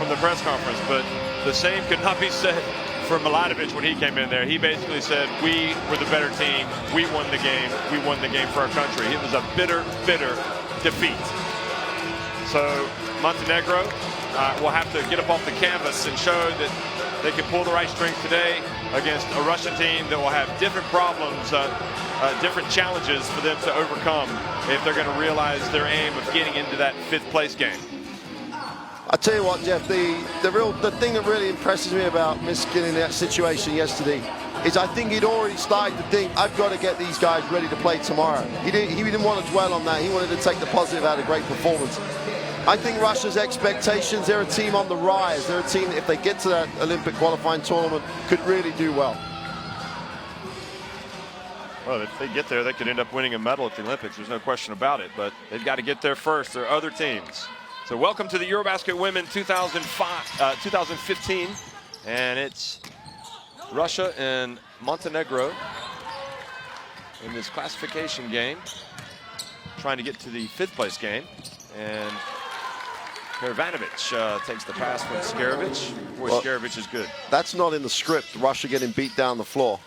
from the press conference, but the same could not be said for Milanovic when he came in there. He basically said, we were the better team. We won the game. We won the game for our country. It was a bitter, bitter defeat. So Montenegro will have to get up off the canvas and show that they can pull the right strength today against a Russian team that will have different problems, different challenges for them to overcome if they're going to realize their aim of getting into that 5th place game. I tell you what, Jeff, the thing that really impresses me about Miskin in that situation yesterday is I think he'd already started to think, I've got to get these guys ready to play tomorrow. He didn't want to dwell on that. He wanted to take the positive out of a great performance. I think Russia's expectations, they're a team on the rise. They're a team that if they get to that Olympic qualifying tournament could really do well. Well, if they get there, they could end up winning a medal at the Olympics. There's no question about it, but they've got to get there first. There are other teams. So welcome to the Eurobasket Women 2015, and it's Russia and Montenegro in this classification game, trying to get to the 5th place game. And Pervanovic takes the pass from Scarovic. Boy, well, Scarovic is good. That's not in the script, Russia getting beat down the floor.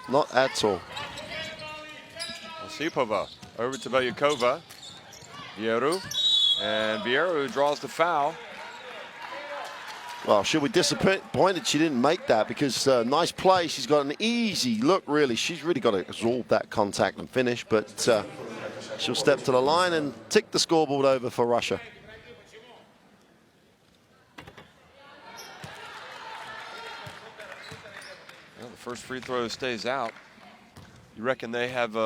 Not at all. Osipova over to Belyakova. Vieru. And Vieru draws the foul. Well, she'll be disappointed she didn't make that because nice play. She's got an easy look, really. She's really got to absorb that contact and finish, but she'll step to the line and tick the scoreboard over for Russia. Well, the first free throw stays out. You reckon they have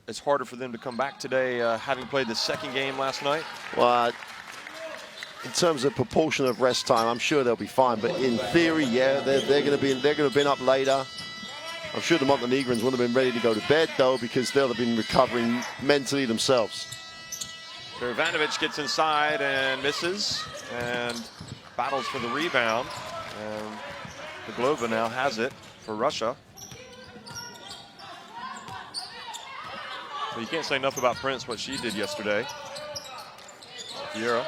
it's harder for them to come back today, having played the 2nd game last night? Well, in terms of proportion of rest time, I'm sure they'll be fine. But in theory, yeah, they're going to have been up later. I'm sure the Montenegrins would have been ready to go to bed though, because they'll have been recovering mentally themselves. Pervanovic gets inside and misses, and battles for the rebound. And Baglova now has it for Russia. Well, you can't say enough about Prince, what she did yesterday. Vieru.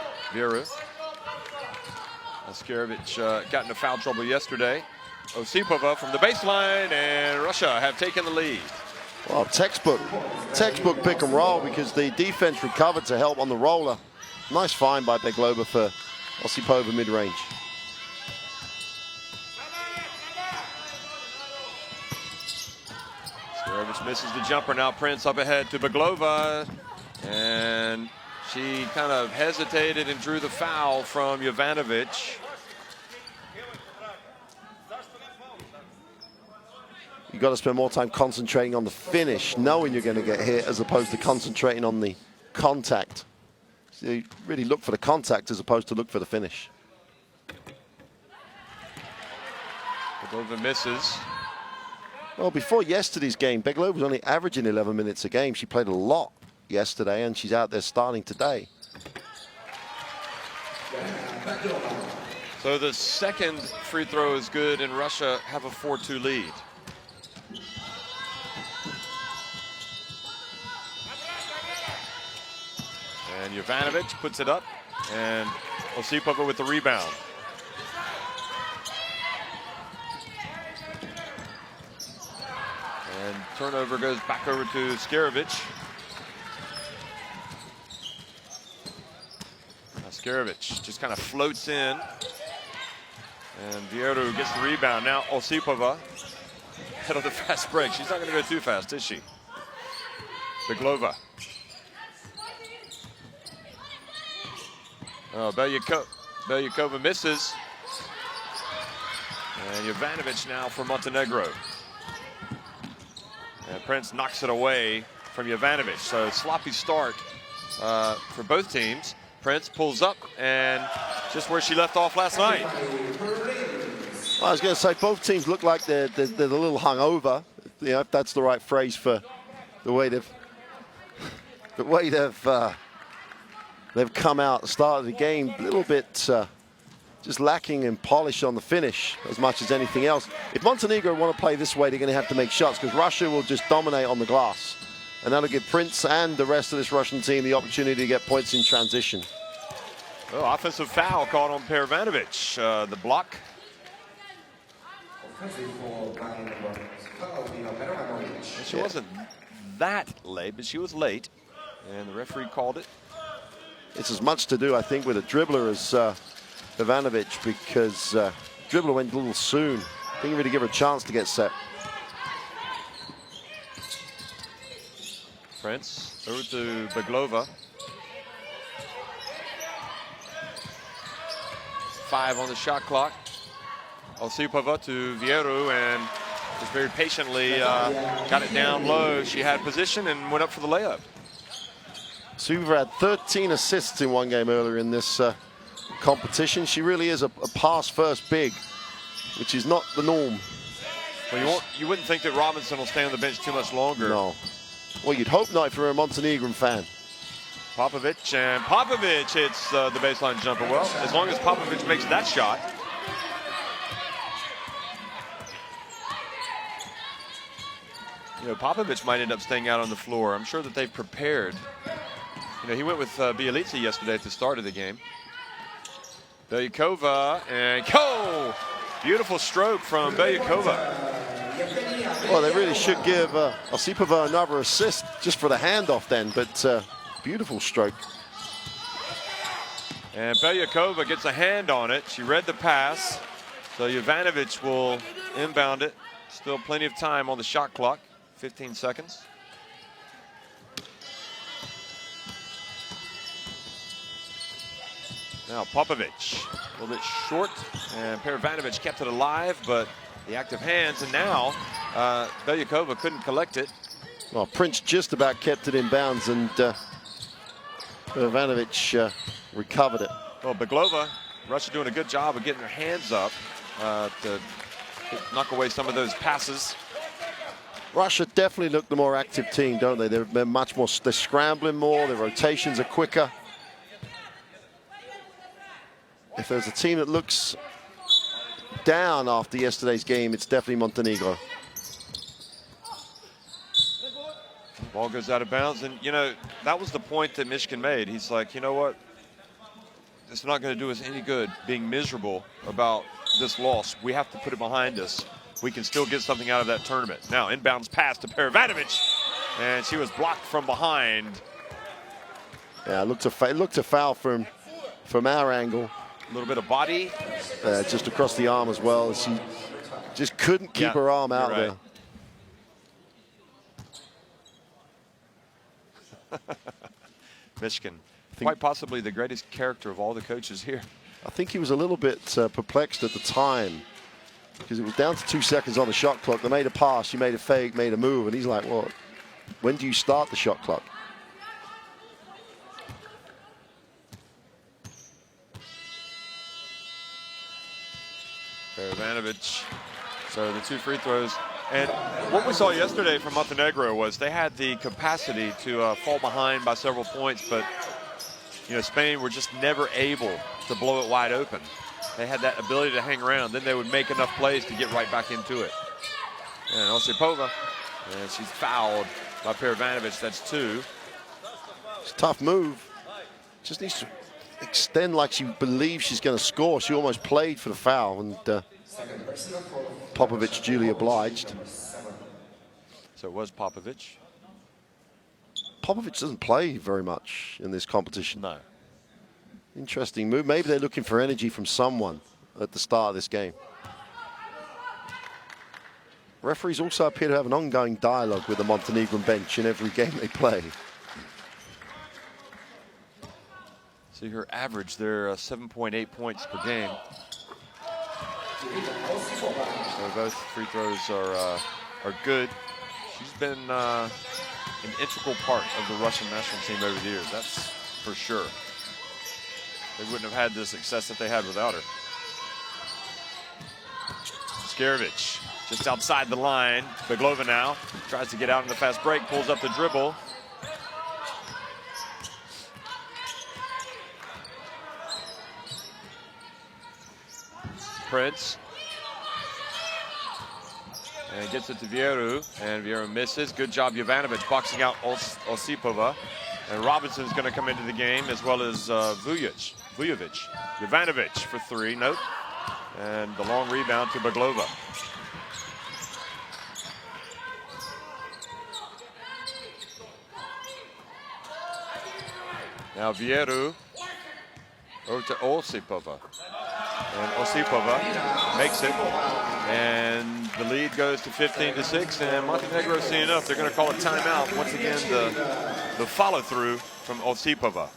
Scarovic got into foul trouble yesterday. Osipova from the baseline, and Russia have taken the lead. Well, textbook pick and roll, because the defense recovered to help on the roller. Nice find by Baglova for Osipova mid-range. Scarovic misses the jumper. Now Prince up ahead to Baglova, and she kind of hesitated and drew the foul from Jovanovic. You've got to spend more time concentrating on the finish, knowing you're going to get hit, as opposed to concentrating on the contact. So you really look for the contact as opposed to look for the finish. Baglova misses. Well, before yesterday's game, Baglova was only averaging 11 minutes a game. She played a lot yesterday, and she's out there starting today. So the 2nd free throw is good, and Russia have a 4-2 lead. And Jovanovic puts it up, and Osipova with the rebound. And turnover goes back over to Scarovic. Now Scarovic just kind of floats in, and Vieru gets the rebound. Now Osipova head of the fast break. She's not going to go too fast, is she? Baglova. Oh, Belyakova misses. And Jovanovic now for Montenegro. And Prince knocks it away from Jovanovic. So sloppy start for both teams. Prince pulls up, and just where she left off last night. Well, I was going to say, both teams look like they're a little hungover. You know, if that's the right phrase for the way they've come out at the start of the game, a little bit just lacking in polish on the finish as much as anything else. If Montenegro want to play this way, they're going to have to make shots, because Russia will just dominate on the glass. And that'll give Prince and the rest of this Russian team the opportunity to get points in transition. Oh, offensive foul called on Perovanovic. The block. She wasn't that late, but she was late, and the referee called it. It's as much to do, I think, with a dribbler as Ivanovic, because dribbler went a little soon. Didn't really give her a chance to get set. Prince over to Baglova. 5 on the shot clock. Osipova to Vieru, and just very patiently got it down low. She had position and went up for the layup. Suva had 13 assists in one game earlier in this competition. She really is a pass-first big, which is not the norm. Well, you wouldn't think that Robinson will stay on the bench too much longer. No. Well, you'd hope not if you're a Montenegrin fan. Popovic, and Popovic hits the baseline jumper. Well, as long as Popovic makes that shot. You know, Popovic might end up staying out on the floor. I'm sure that they've prepared. You know, he went with Bielica yesterday at the start of the game. Belyakova, and beautiful stroke from Belyakova. Well, they really should give Osipova another assist just for the handoff then, but beautiful stroke. And Belyakova gets a hand on it. She read the pass. So Jovanovic will inbound it. Still plenty of time on the shot clock. 15 seconds. Now Popovic, a little bit short, and Perovanovic kept it alive, but the active hands, and now Belyakova couldn't collect it. Well, Prince just about kept it in bounds, and Perovanovic recovered it. Well, Baglova, Russia doing a good job of getting their hands up to knock away some of those passes. Russia definitely look the more active team, don't they? They're much more, they're scrambling more, their rotations are quicker. If there's a team that looks down after yesterday's game, it's definitely Montenegro. Ball goes out of bounds, and you know, that was the point that Michigan made. He's like, you know what? It's not going to do us any good being miserable about this loss. We have to put it behind us. We can still get something out of that tournament. Now, inbounds pass to Perovanovic, and she was blocked from behind. Yeah, it looked a foul from our angle. A little bit of body. Just across the arm as well. She just couldn't keep her arm out there. Michigan, quite possibly the greatest character of all the coaches here. I think he was a little bit perplexed at the time, because it was down to 2 seconds on the shot clock. They made a pass, she made a fake, made a move, and he's like, well, when do you start the shot clock? Perovanovic, so the 2 free throws. And what we saw yesterday from Montenegro was they had the capacity to fall behind by several points, but you know, Spain were just never able to blow it wide open. They had that ability to hang around. Then they would make enough plays to get right back into it. And Osipova, and she's fouled by Perovanovic. That's 2. It's a tough move. Just needs to extend like she believes she's going to score. She almost played for the foul, and Popovic duly obliged. So it was Popovic. Popovic doesn't play very much in this competition. No. Interesting move. Maybe they're looking for energy from someone at the start of this game. Referees also appear to have an ongoing dialogue with the Montenegrin bench in every game they play. See her average there, 7.8 points per game. So both free throws are good. She's been an integral part of the Russian national team over the years, that's for sure. They wouldn't have had the success that they had without her. Skarevich just outside the line. Baglova now tries to get out in the fast break, pulls up the dribble. Prince. And gets it to Vieru, and Vieru misses. Good job, Jovanovic boxing out Osipova. And Robinson's going to come into the game, as well as Vujic. Vujovic. Jovanovic for three. Nope. And the long rebound to Baglova. Now Vieru over to Osipova. And Osipova makes it. And the lead goes to 15-6. And Montenegro seeing enough. They're going to call a timeout. Once again, the follow through from Osipova.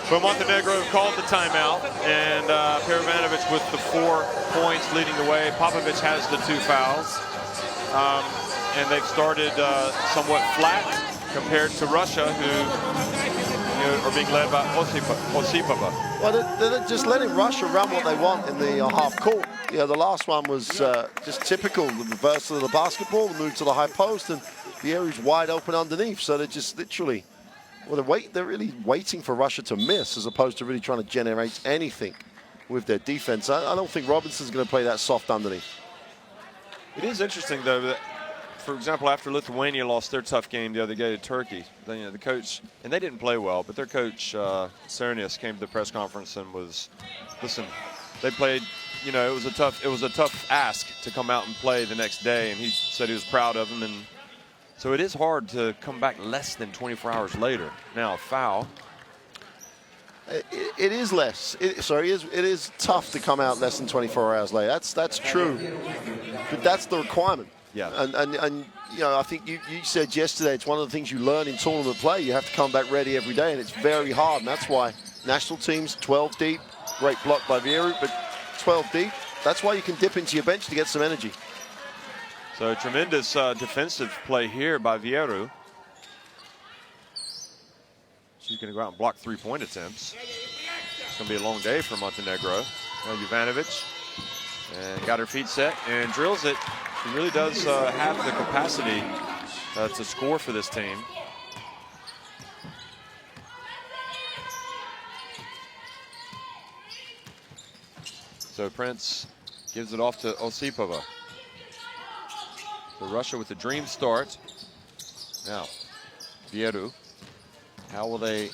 But Montenegro called the timeout, and Perovanovic with the 4 points leading the way. Popovic has the 2 fouls. And they've started somewhat flat compared to Russia, who are being led by Osipova. Well, they're just letting Russia run what they want in the half court. You know, the last one was just typical, the reverse of the basketball, the move to the high post, and the area's wide open underneath. So they're just literally, well, they're really waiting for Russia to miss as opposed to really trying to generate anything with their defense. I don't think Robinson's going to play that soft underneath. It is interesting, though, that, for example, after Lithuania lost their tough game the other day to Turkey, then, you know, the coach, and they didn't play well, but their coach, Cernius, came to the press conference and was, listen, they played, you know, it was a tough ask to come out and play the next day, and he said he was proud of them. And so it is hard to come back less than 24 hours later. Now, a foul. It is less. It is tough to come out less than 24 hours later. That's true, but that's the requirement. Yeah. And you know, I think you said yesterday it's one of the things you learn in tournament play. You have to come back ready every day, and it's very hard. And that's why national teams 12 deep, great block by Vieru, but 12 deep. That's why you can dip into your bench to get some energy. So tremendous defensive play here by Vieru. She's going to go out and block 3-point attempts. It's going to be a long day for Montenegro. Now Jovanovic, and got her feet set and drills it. She really does have the capacity to score for this team. So Prince gives it off to Osipova. So Russia with the dream start. Now, Vieru. How will they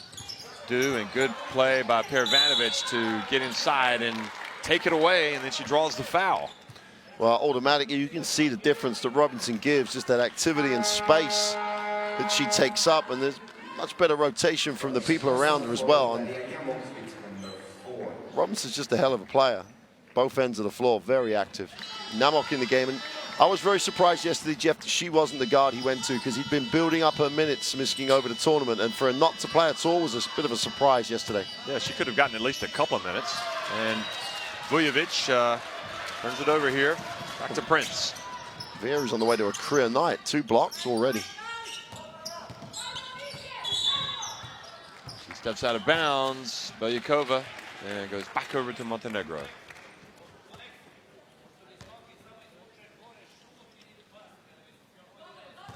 do? And good play by Perovanovic to get inside and take it away, and then she draws the foul. Well, automatically you can see the difference that Robinson gives, just that activity and space that she takes up, and there's much better rotation from the people around her as well. And Robinson's just a hell of a player. Both ends of the floor, very active. Namok in the game, and I was very surprised yesterday, Jeff, that she wasn't the guard he went to, because he'd been building up her minutes misking over the tournament, and for her not to play at all was a bit of a surprise yesterday. Yeah, she could have gotten at least a couple of minutes. And Vujovic turns it over here, back to Prince. Vieru's on the way to a career night, 2 blocks already. She steps out of bounds, Belyakova, and goes back over to Montenegro.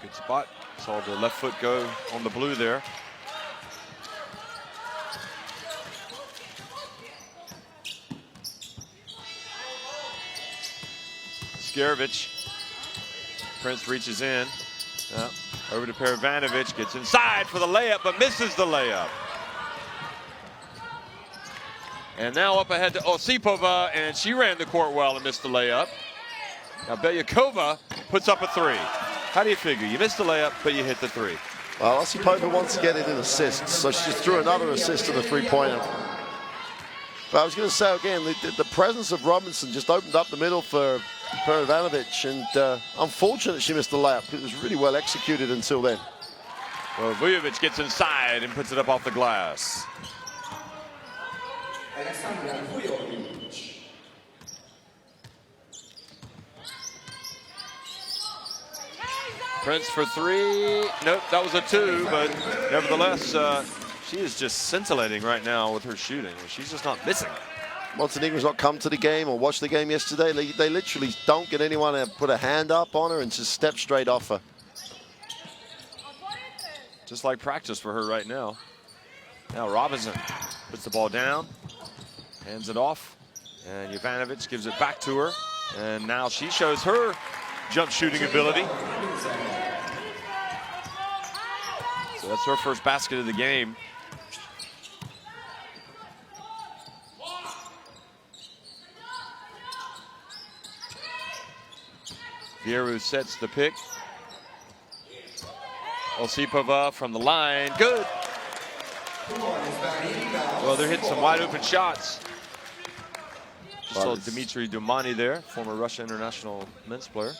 Good spot. Saw the left foot go on the blue there. Skarevich. Prince reaches in. Over to Perovanovic. Gets inside for the layup, but misses the layup. And now up ahead to Osipova, and she ran the court well and missed the layup. Now Belyakova puts up a 3. How do you figure? You missed the layup, but you hit the 3. Well, Osipova wants to get it in assists, so she just threw another assist to the 3-pointer. But I was going to say again, the presence of Robinson just opened up the middle for Perovanovic, and unfortunate she missed the layup. It was really well executed until then. Well, Vujovic gets inside and puts it up off the glass. Prince for three. Nope, that was a two, but nevertheless, she is just scintillating right now with her shooting. She's just not missing. Montenegro's not come to the game or watched the game yesterday. They literally don't get anyone to put a hand up on her and just step straight off her. Just like practice for her right now. Now Robinson puts the ball down, hands it off, and Jovanovic gives it back to her. And now she shows her jump shooting ability. So that's her first basket of the game. Vieru sets the pick. Osipova from the line, good. Well, they're hitting some wide open shots. Just saw Dmitry Dumani there, former Russia international men's player.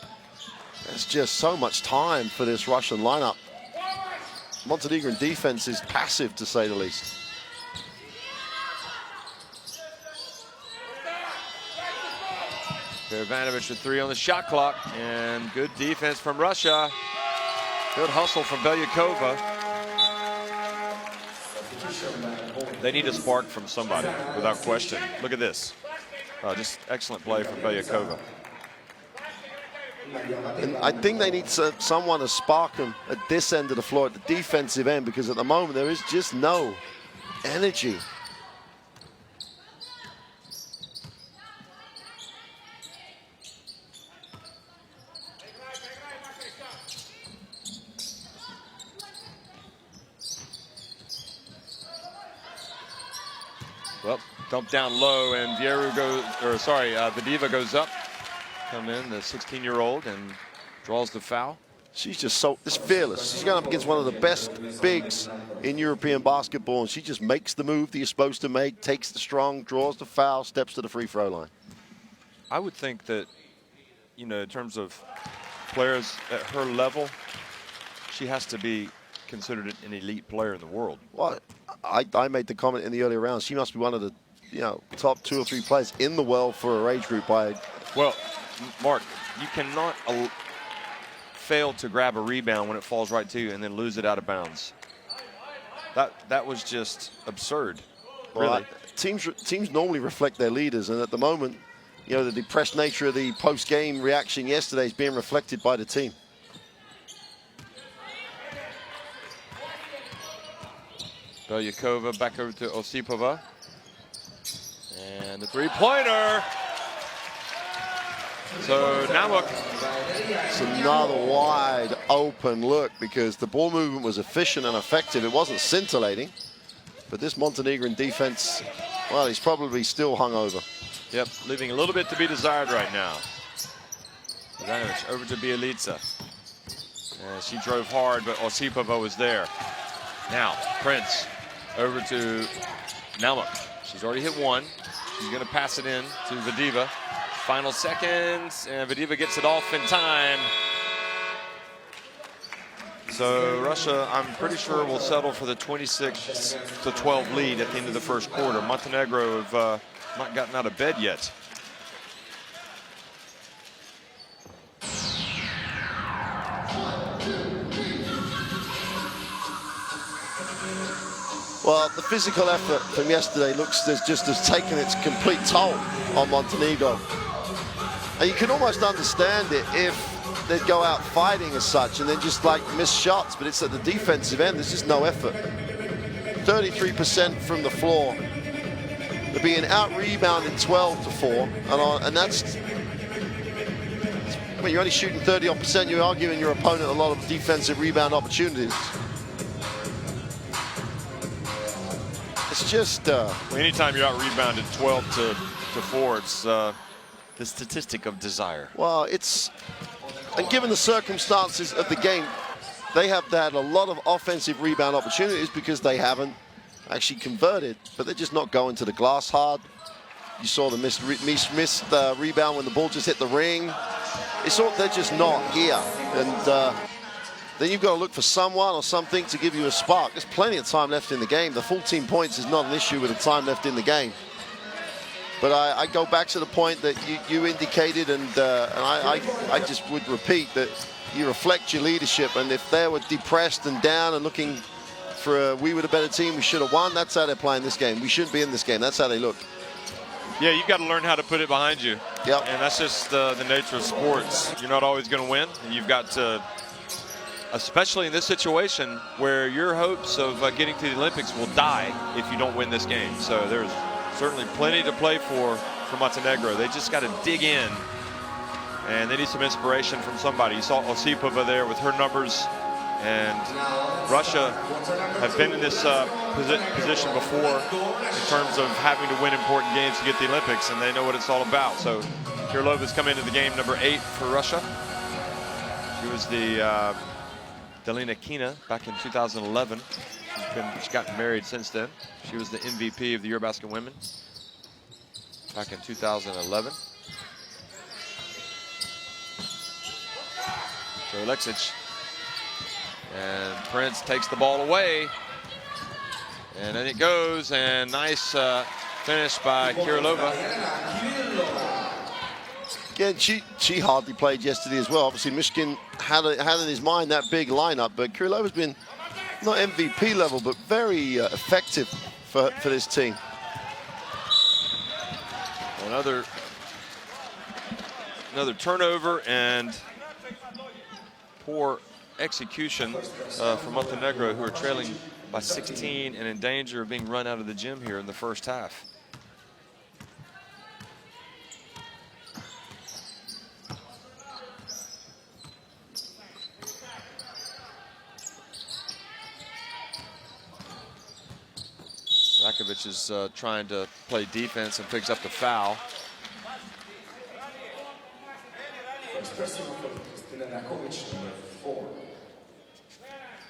There's just so much time for this Russian lineup. Montenegrin defense is passive, to say the least. Jovanovic with three on the shot clock, and good defense from Russia. Good hustle from Belyakova. They need a spark from somebody, without question. Look at this. Just excellent play from Belyakova. And I think they need someone to spark them at this end of the floor, at the defensive end, because at the moment there is just no energy. Well, dumped down low, and Vieru goes, or sorry, Vadiva goes up. Come in, the 16-year-old, and draws the foul. She's just so fearless. She's going up against one of the best bigs in European basketball, and she just makes the move that you're supposed to make, takes the strong, draws the foul, steps to the free throw line. I would think that, you know, in terms of players at her level, she has to be considered an elite player in the world. Well, I made the comment in the earlier rounds. She must be one of the, you know, top 2 or 3 players in the world for her age group. Well, Mark, you cannot fail to grab a rebound when it falls right to you and then lose it out of bounds. That was just absurd. Well, really. Teams normally reflect their leaders, and at the moment, you know, the depressed nature of the post-game reaction yesterday is being reflected by the team. Belyakova back over to Osipova. And the three-pointer. So Namuk. It's another wide open look because the ball movement was efficient and effective. It wasn't scintillating. But this Montenegrin defense, well, he's probably still hungover. Yep, leaving a little bit to be desired right now. Ivanovic over to Bielica. She drove hard, but Osipova was there. Now, Prince over to Namuk. She's already hit one. She's going to pass it in to Vadiva. Final seconds, and Vadiva gets it off in time. So Russia, I'm pretty sure, will settle for the 26-12 lead at the end of the first quarter. Montenegro have not gotten out of bed yet. Well, the physical effort from yesterday looks as just has taken its complete toll on Montenegro. And you can almost understand it if they'd go out fighting as such and then just like miss shots, but it's at the defensive end, there's just no effort. 33% from the floor. They're being out-rebounded 12-4, and that's, when you're only shooting 30%, you're giving your opponent a lot of defensive rebound opportunities. It's just... anytime you're out-rebounded 12-4, it's the statistic of desire. Well, it's... And given the circumstances of the game, they have had a lot of offensive rebound opportunities because they haven't actually converted, but they're just not going to the glass hard. You saw the missed rebound when the ball just hit the ring. It's all, they're just not here. And then you've got to look for someone or something to give you a spark. There's plenty of time left in the game. The 14 points is not an issue with the time left in the game. But I go back to the point that you indicated, and I just would repeat that you reflect your leadership. And if they were depressed and down and looking for we were the better team, we should have won, that's how they're playing this game. We shouldn't be in this game. That's how they look. Yeah, you've got to learn how to put it behind you. Yep. And that's just the nature of sports. You're not always going to win. And you've got to, especially in this situation where your hopes of getting to the Olympics will die if you don't win this game. So there's certainly plenty to play for Montenegro. They just got to dig in, and they need some inspiration from somebody. You saw Osipova there with her numbers, and Russia have been in this position before in terms of having to win important games to get the Olympics, and they know what it's all about. So Kirilova's come into the game number 8 for Russia. She was the Delina Kina back in 2011. She's gotten married since then. She was the MVP of the Eurobasket Women back in 2011. So Alexic, and Prince takes the ball away, and then it goes, and nice finish by Kirilova. Yeah, she hardly played yesterday as well. Obviously, Michigan had in his mind that big lineup, but Kirilova's been not MVP level, but very effective for this team. Another turnover and poor execution from Montenegro, who are trailing by 16 and in danger of being run out of the gym here in the first half. Rakovic is trying to play defense and picks up the foul.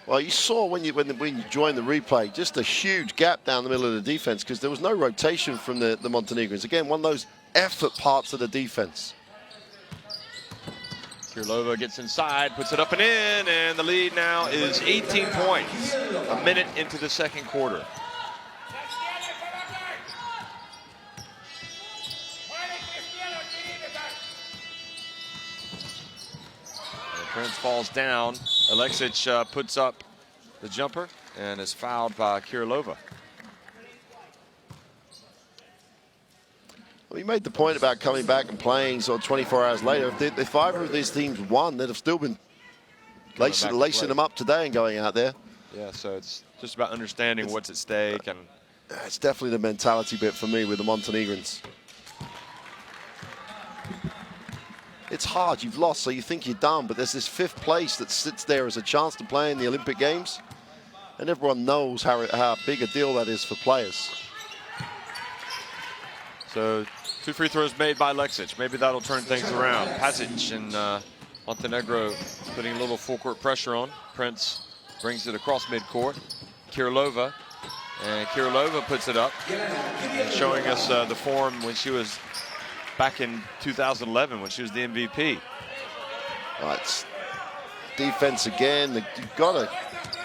Well, you saw when you joined the replay, just a huge gap down the middle of the defense because there was no rotation from the Montenegrins. Again, one of those effort parts of the defense. Kirilova gets inside, puts it up and in, and the lead now is 18 points, a minute into the second quarter. Prince falls down. Alexic puts up the jumper and is fouled by Kirilova. Well, you made the point about coming back and playing sort of 24 hours later. If either of these teams won, they'd have still been lacing them up today and going out there. Yeah, so it's just about understanding what's at stake. And it's definitely the mentality bit for me with the Montenegrins. It's hard, you've lost, so you think you're done, but there's this 5th place that sits there as a chance to play in the Olympic Games, and everyone knows how big a deal that is for players. So 2 free throws made by Alexic. Maybe that'll turn things around. Pasic and Montenegro putting a little full court pressure on. Prince brings it across midcourt. Kirilova, and Kirilova puts it up, and showing us the form when she was back in 2011 when she was the MVP. It's defense again. You've got to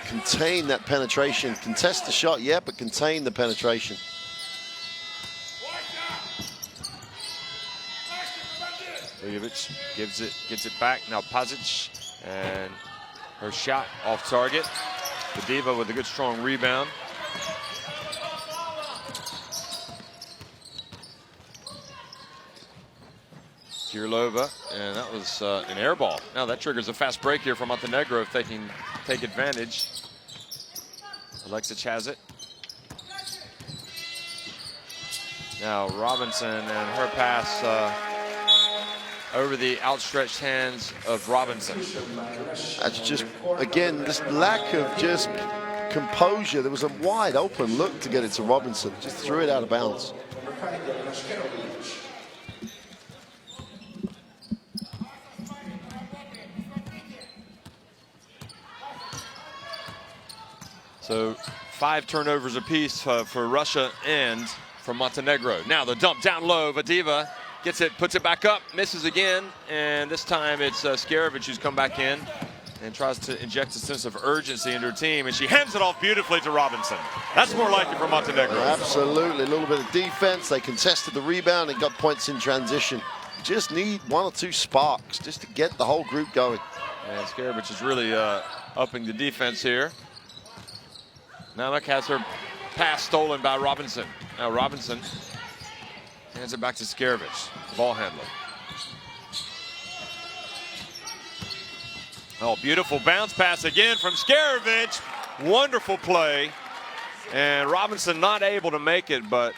contain that penetration. Contest the shot, yeah, but contain the penetration. Vujovic gets it back. Now Pasic, and her shot off target. The Diva with a good strong rebound. Kirilova, and that was an air ball. Now that triggers a fast break here for Montenegro if they can take advantage. Alexic has it. Now Robinson and her pass over the outstretched hands of Robinson. That's just, again, this lack of just composure. There was a wide open look to get it to Robinson. Just threw it out of bounds. So 5 turnovers apiece for Russia and for Montenegro. Now the dump down low. Vadiva gets it, puts it back up, misses again, and this time it's Scarovic who's come back in and tries to inject a sense of urgency into her team, and she hands it off beautifully to Robinson. That's more like it for Montenegro. Absolutely, a little bit of defense. They contested the rebound and got points in transition. Just need 1 or 2 sparks just to get the whole group going. And Skarevich is really upping the defense here. Namak has her pass stolen by Robinson. Now Robinson hands it back to Skarevich, ball handler. Oh, beautiful bounce pass again from Skarevich. Wonderful play. And Robinson not able to make it, but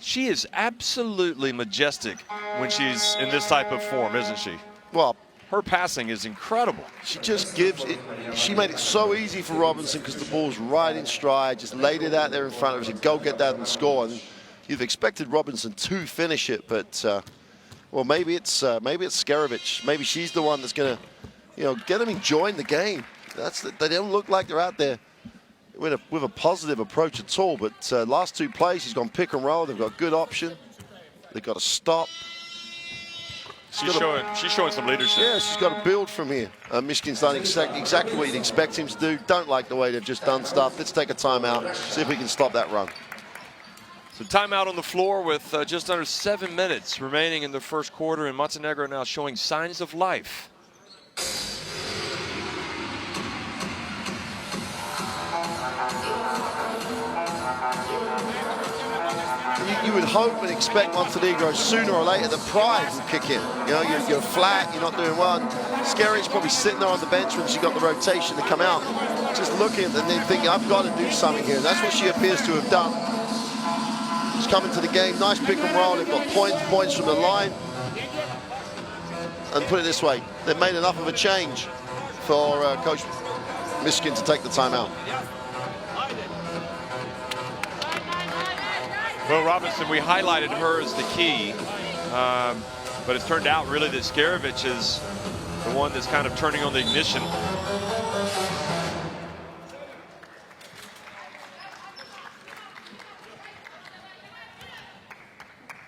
she is absolutely majestic when she's in this type of form, isn't she? Well, her passing is incredible. She just gives it. She made it so easy for Robinson because the ball's right in stride. Just laid it out there in front of her. Said, go get that and score. And you've expected Robinson to finish it, but well, maybe it's Skarevich. Maybe she's the one that's going to, get them enjoying the game. They don't look like they're out there with a positive approach at all. But last two plays, she's gone pick and roll. They've got good option. They've got to stop. She's showing some leadership. Yeah, she's got to build from here. Michigan's done exactly what you'd expect him to do. Don't like the way they've just done stuff. Let's take a timeout, see if we can stop that run. So timeout on the floor with just under 7 minutes remaining in the first quarter, and Montenegro now showing signs of life. You would hope and expect Montenegro sooner or later the pride will kick in. You're flat, you're not doing well. Skarevich probably sitting there on the bench when she got the rotation to come out, just looking and then thinking, I've got to do something here. And that's what she appears to have done. She's coming to the game, nice pick and roll. They've got points from the line. And put it this way, they've made enough of a change for Coach Michigan to take the timeout. Well, Robinson, we highlighted her as the key, but it's turned out really that Skarevich is the one that's kind of turning on the ignition.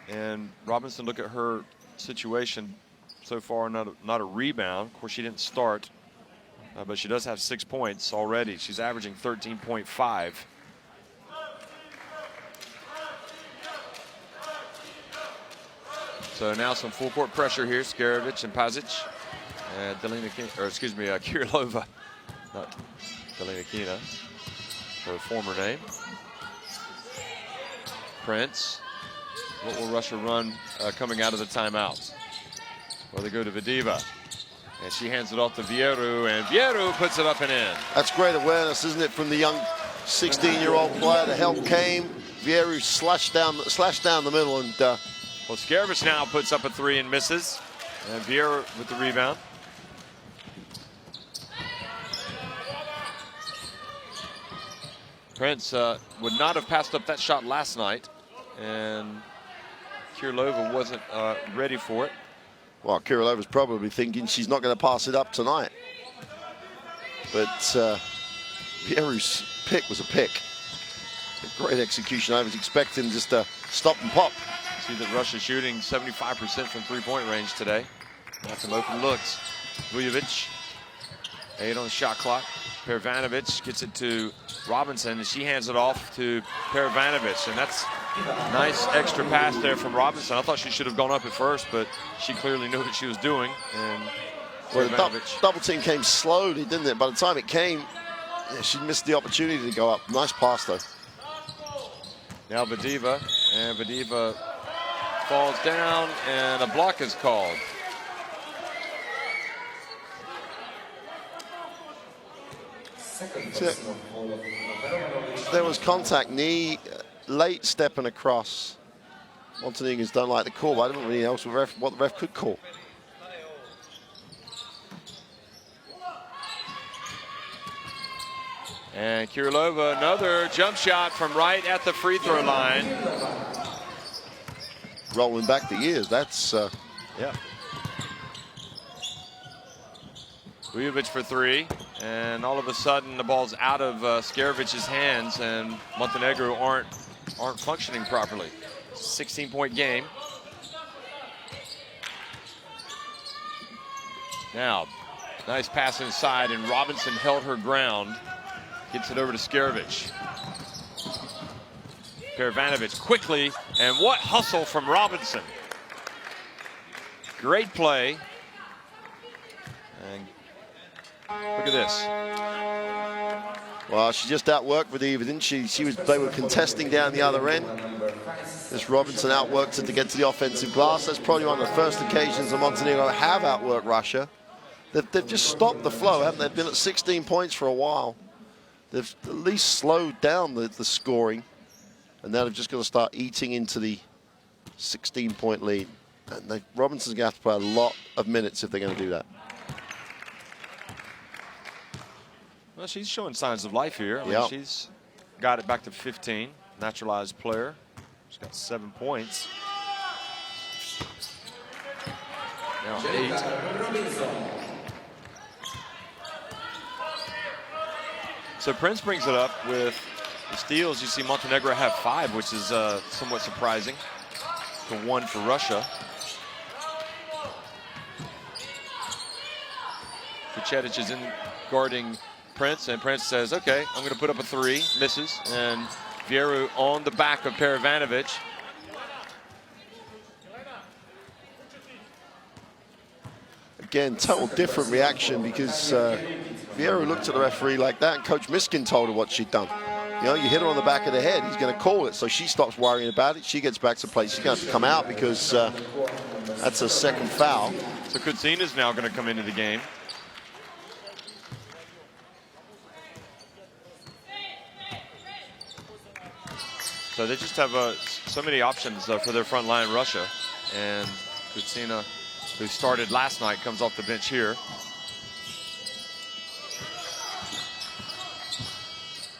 And Robinson, look at her situation so far, not a rebound. Of course, she didn't start, but she does have 6 points already. She's averaging 13.5. So now some full court pressure here. Skarevich and Pazic, and Kirilova, not Delinakina, her former name. Prince. What will Russia run coming out of the timeout? Well, they go to Vadiva, and she hands it off to Vieru, and Vieru puts it up and in. That's great awareness, isn't it, from the young 16-year-old player? The help came. Vieru slashed down the middle, and well, Skarevich now puts up a 3 and misses. And Vieira with the rebound. Prince would not have passed up that shot last night. And Kirilova wasn't ready for it. Well, Kirilova's probably thinking she's not going to pass it up tonight. But Vieru's pick was a pick. A great execution. I was expecting just to stop and pop. See that Russia shooting 75% from three-point range today. Got some open looks. Vujovic, 8 on the shot clock. Pervanovic gets it to Robinson, and she hands it off to Pervanovic, and that's a nice extra pass there from Robinson. I thought she should have gone up at first, but she clearly knew what she was doing. And well, the double team came slowly, didn't it? By the time it came, she missed the opportunity to go up. Nice pass, though. Now Vadiva, and Vadiva falls down, and a block is called. There was contact, knee, late stepping across. Montenegro's don't like the call, but I don't really know what the ref could call. And Kirilova, another jump shot from right at the free throw line. Rolling back the years, that's, yeah. Vujovic for 3, and all of a sudden the ball's out of Skarevich's hands, and Montenegro aren't functioning properly. 16-point game. Now, nice pass inside, and Robinson held her ground. Gets it over to Skarevich. Pervanovic quickly, and what hustle from Robinson. Great play. And Look at this. Well, she just outworked Vadiva, didn't she? They were contesting down the other end. This Robinson outworked her to get to the offensive glass. That's probably one of the first occasions that Montenegro have outworked Russia. They've just stopped the flow, haven't they? They've been at 16 points for a while. They've at least slowed down the scoring. And now they've just got to start eating into the 16-point lead. And Robinson's going to have to play a lot of minutes if they're going to do that. Well, she's showing signs of life here. I mean, she's got it back to 15. Naturalized player. She's got 7 points. Now 8. So Prince brings it up with the steals. You see Montenegro have 5, which is somewhat surprising, to 1 for Russia. Vucetić is in guarding Prince, and Prince says, okay, I'm going to put up a 3, misses, and Vieru on the back of Perovanovic. Again, total different reaction because Vieru looked at the referee like that, and Coach Miskin told her what she'd done. You know, you hit her on the back of the head, he's going to call it, so she stops worrying about it. She gets back to play. She's going to have to come out because that's a second foul. So Kudzina's now going to come into the game. So they just have so many options for their front line, Russia. And Kudzina, who started last night, comes off the bench here.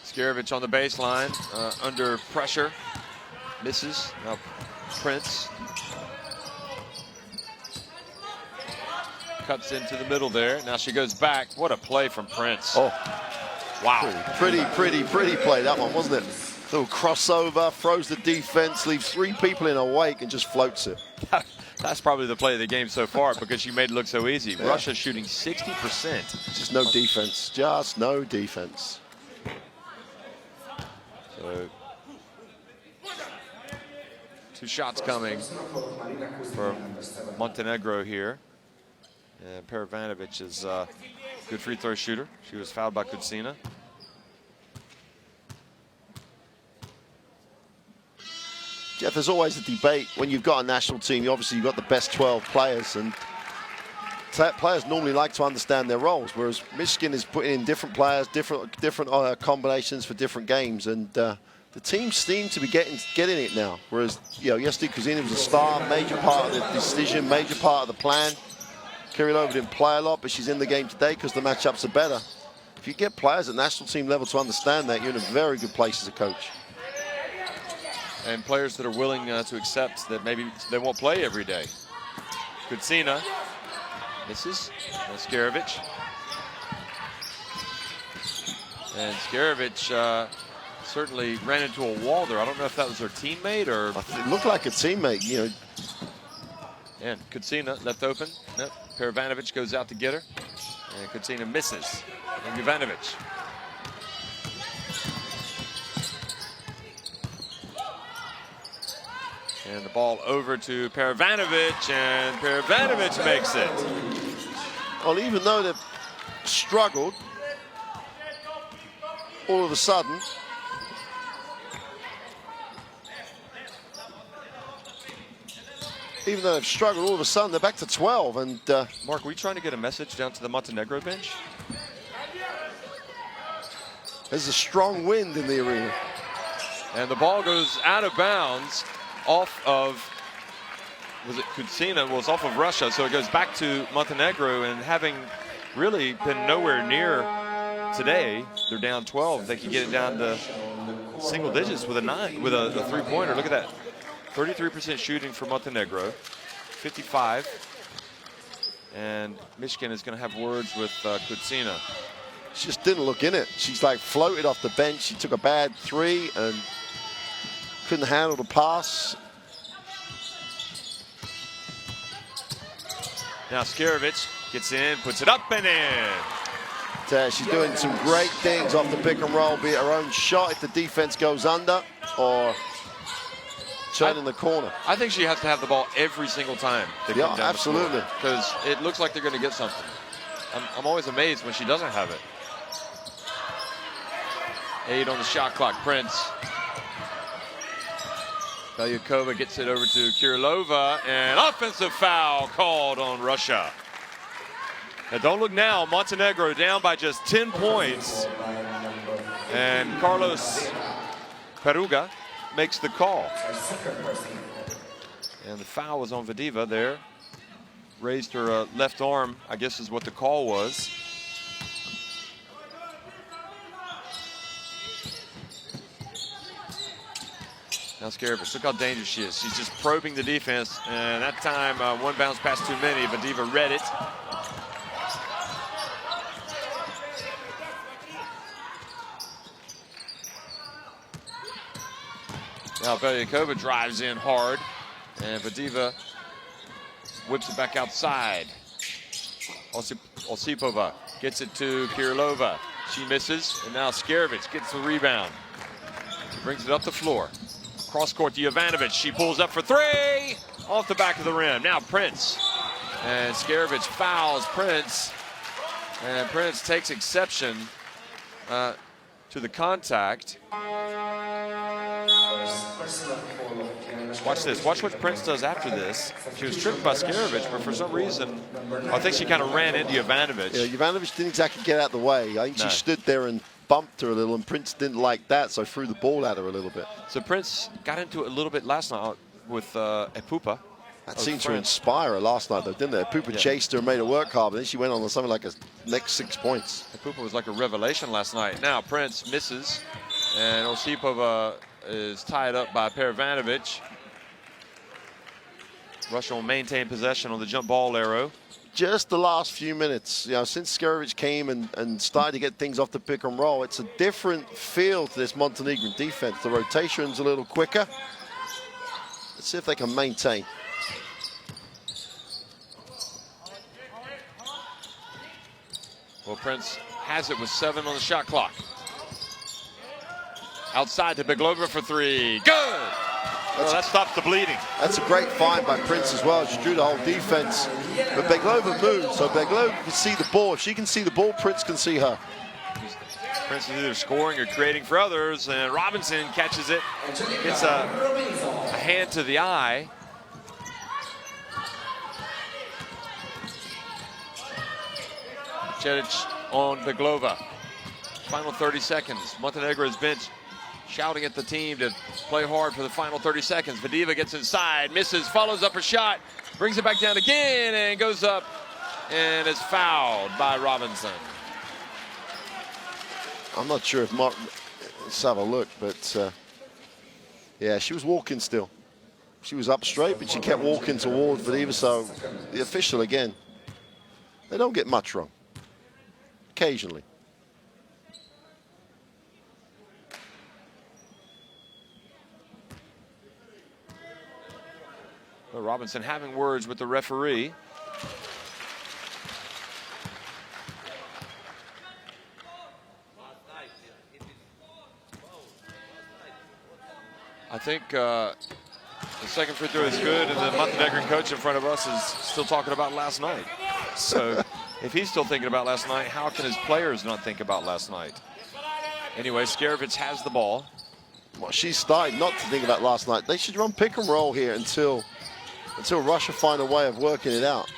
Skarevich on the baseline, under pressure, misses. Now Prince cuts into the middle there. Now she goes back. What a play from Prince. Oh, wow. Pretty play, that one, wasn't it? Little crossover, throws the defense, leaves 3 people in a wake and just floats it. That's probably the play of the game so far because she made it look so easy. Yeah. Russia shooting 60%. Just no defense, just no defense. So 2 shots coming from Montenegro here. And Perovanovic is a good free throw shooter. She was fouled by Kudzina. Jeff, there's always a debate when you've got a national team. Obviously, you've got the best 12 players, and players normally like to understand their roles. Whereas Michigan is putting in different players, different combinations for different games, and the teams seem to be getting it now. Whereas, you know, yesterday Kudzina was a star, major part of the decision, major part of the plan. Kirilova didn't play a lot, but she's in the game today because the matchups are better. If you get players at national team level to understand that, you're in a very good place as a coach. And players that are willing to accept that maybe they won't play every day. Kudzina misses. Skarevich. And Skarevich certainly ran into a wall there. I don't know if that was her teammate or... It looked like a teammate, you know. And Kudzina left open. Nope. Perovanovic goes out to get her. And Kudzina misses. And Jovanovic. And the ball over to Perovanovic, and Perovanovic makes it. Well, even though they've struggled, all of a sudden, they're back to 12. And Mark, were you trying to get a message down to the Montenegro bench? There's a strong wind in the arena. And the ball goes out of bounds. Off of, was it Kudzina? Well, it's off of Russia, so it goes back to Montenegro, and having really been nowhere near today, they're down 12. They can get it down to single digits with a 9, with a 3-pointer. Look at that. 33% shooting for Montenegro, 55. And Michigan is going to have words with Kudzina. She just didn't look in it. She's like floated off the bench. She took a bad 3 and couldn't handle the pass. Now Skarevich gets in, puts it up and in. She's doing some great things off the pick and roll, be it her own shot if the defense goes under, or turning the corner. I think she has to have the ball every single time. Yeah, absolutely. Because it looks like they're going to get something. I'm always amazed when she doesn't have it. 8 on the shot clock. Prince. Belyakova gets it over to Kirilova, and offensive foul called on Russia. Now don't look now, Montenegro down by just 10 points. And Carlos Peruga makes the call. And the foul was on Vadiva there. Raised her left arm, I guess is what the call was. Now Skarevich, look how dangerous she is. She's just probing the defense, and that time one bounce pass too many. Vadiva read it. Now Belyakova drives in hard, and Vadiva whips it back outside. Osipova gets it to Kirilova. She misses, and now Skarevich gets the rebound. Brings it up the floor. Cross court to Jovanovic. She pulls up for 3 off the back of the rim. Now Prince, and Skarevich fouls Prince, and Prince takes exception to the contact. Watch this. Watch what Prince does after this. She was tripped by Skarevich, but for some reason, I think she kind of ran into Jovanovic. Yeah, Jovanovic didn't exactly get out of the way. I think she stood there and bumped her a little, and Prince didn't like that, so threw the ball at her a little bit. So Prince got into it a little bit last night with Epupa. That seemed to inspire her last night, though, didn't it? Epupa chased her and made her work hard, but then she went on something like a next 6 points. Epupa was like a revelation last night. Now Prince misses, and Osipova is tied up by Perovanovic. Russia will maintain possession on the jump ball arrow. Just the last few minutes, you know, since Skarevich came and started to get things off the pick and roll, it's a different feel to this Montenegrin defense. The rotation's a little quicker. Let's see if they can maintain. Well, Prince has it with 7 on the shot clock. Outside to Beglova for 3. Good! Well, that stops the bleeding. That's a great find by Prince as well. She drew the whole defense. But Beglova moved, so Beglova can see the ball. If she can see the ball, Prince can see her. Prince is either scoring or creating for others, and Robinson catches it. Gets a hand to the eye. Cedic on Beglova. Final 30 seconds. Montenegro's bench shouting at the team to play hard for the final 30 seconds. Vadiva gets inside, misses, follows up her shot, brings it back down again, and goes up and is fouled by Robinson. I'm not sure if let's have a look, but yeah, she was walking still. She was up straight, but she kept walking towards Vadiva, so the official, again, they don't get much wrong. Occasionally. Well, Robinson having words with the referee. I think the second free throw is good, and the Montenegrin coach in front of us is still talking about last night. So if he's still thinking about last night, how can his players not think about last night? Anyway, Skarevich has the ball. Well, she's starting not to think about last night. They should run pick and roll here until Russia find a way of working it out.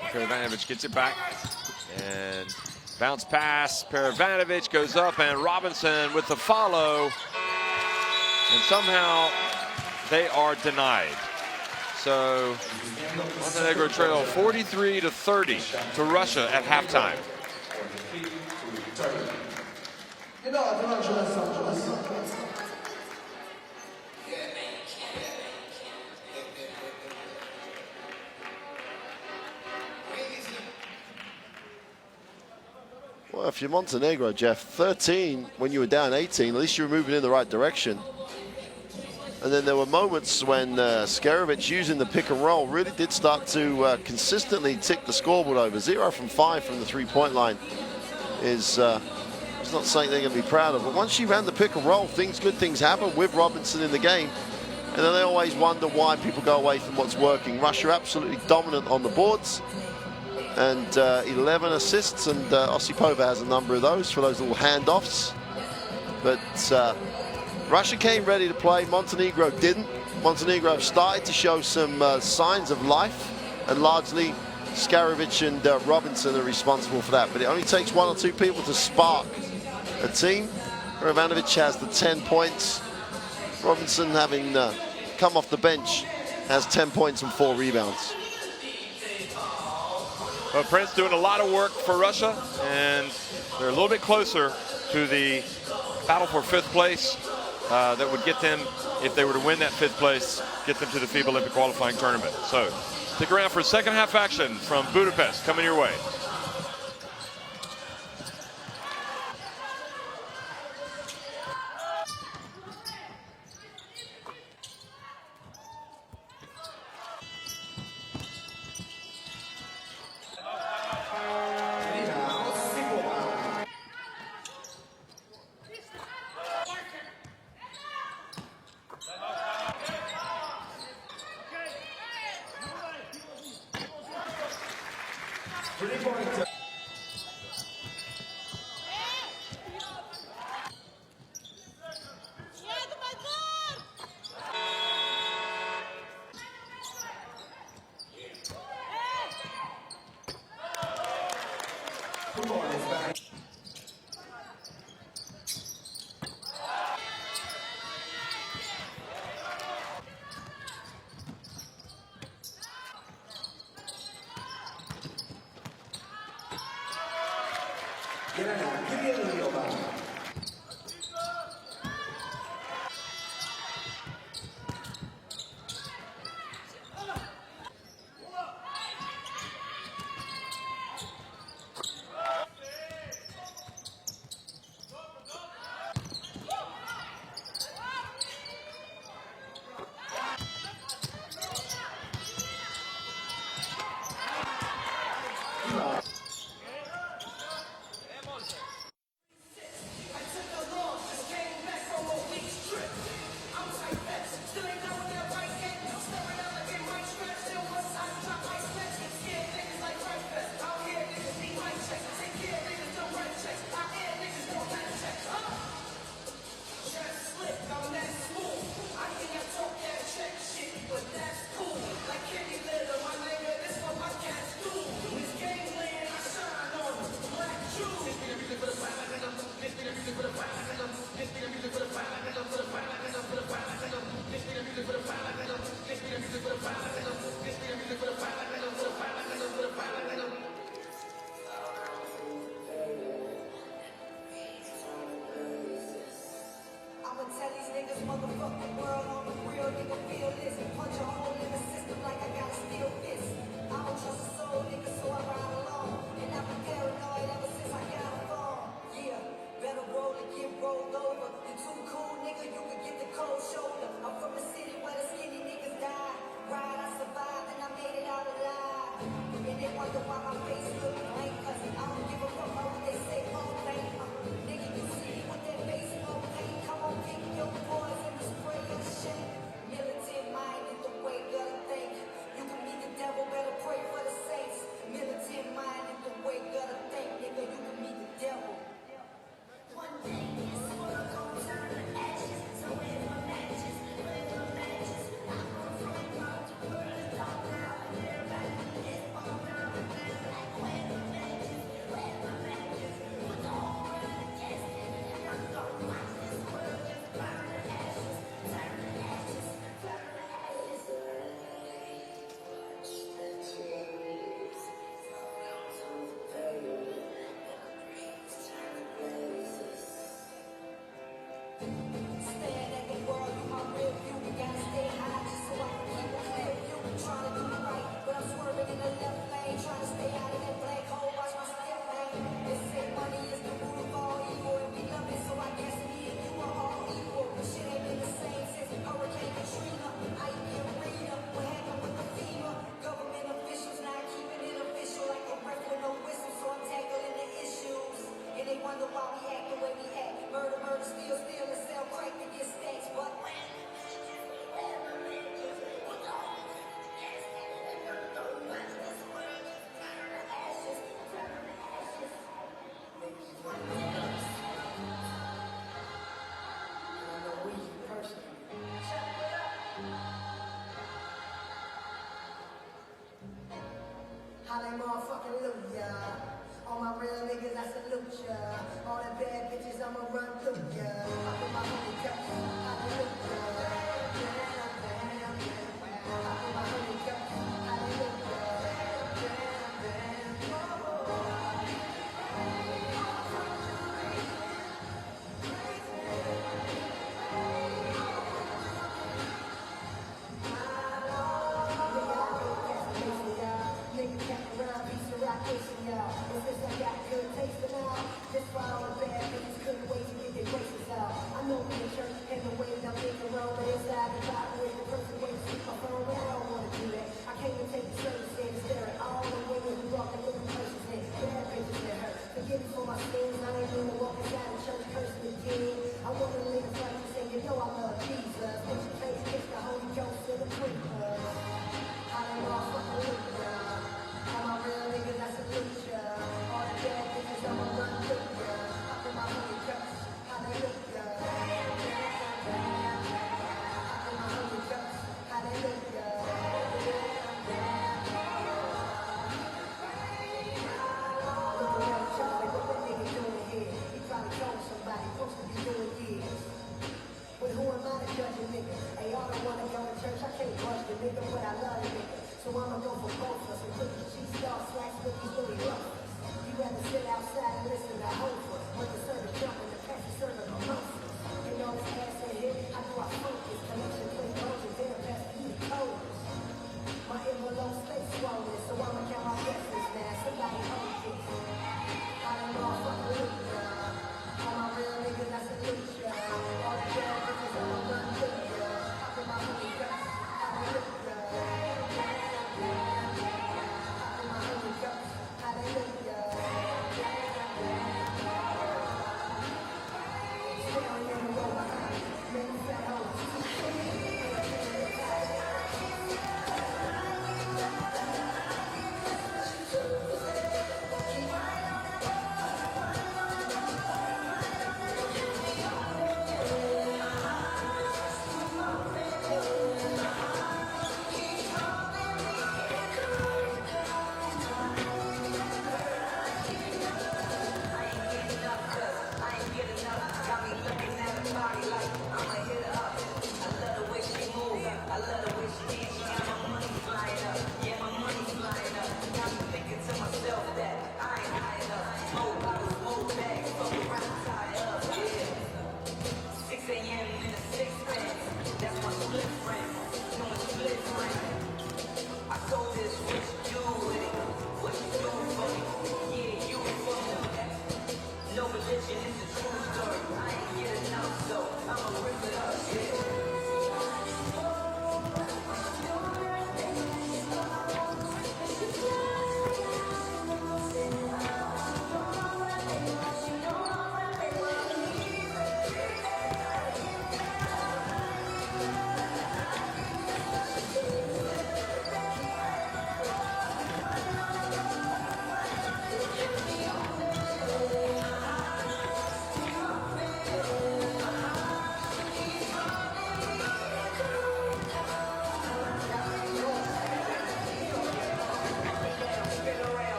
Perovanovic gets it back, and bounce pass. Perovanovic goes up, and Robinson with the follow, and somehow they are denied. So Montenegro trail 43-30 to Russia at halftime. Well, if you're Montenegro, Jeff, 13 when you were down 18, at least you were moving in the right direction. And then there were moments when Skarevich, using the pick and roll, really did start to consistently tick the scoreboard over. 0 from 5 from the three-point line is not something they're going to be proud of. But once she ran the pick and roll, good things happen with Robinson in the game. And then they always wonder why people go away from what's working. Russia absolutely dominant on the boards. and 11 assists, and Osipova has a number of those for those little handoffs. But Russia came ready to play. Montenegro didn't. Montenegro started to show some signs of life, and largely Skarovic and Robinson are responsible for that. But it only takes one or two people to spark a team. Ivanovic has the 10 points. Robinson, having come off the bench, has 10 points and 4 rebounds. Well, Prince doing a lot of work for Russia, and they're a little bit closer to the battle for 5th place that would get them, if they were to win that 5th place, get them to the FIBA Olympic qualifying tournament. So stick around for second half action from Budapest coming your way.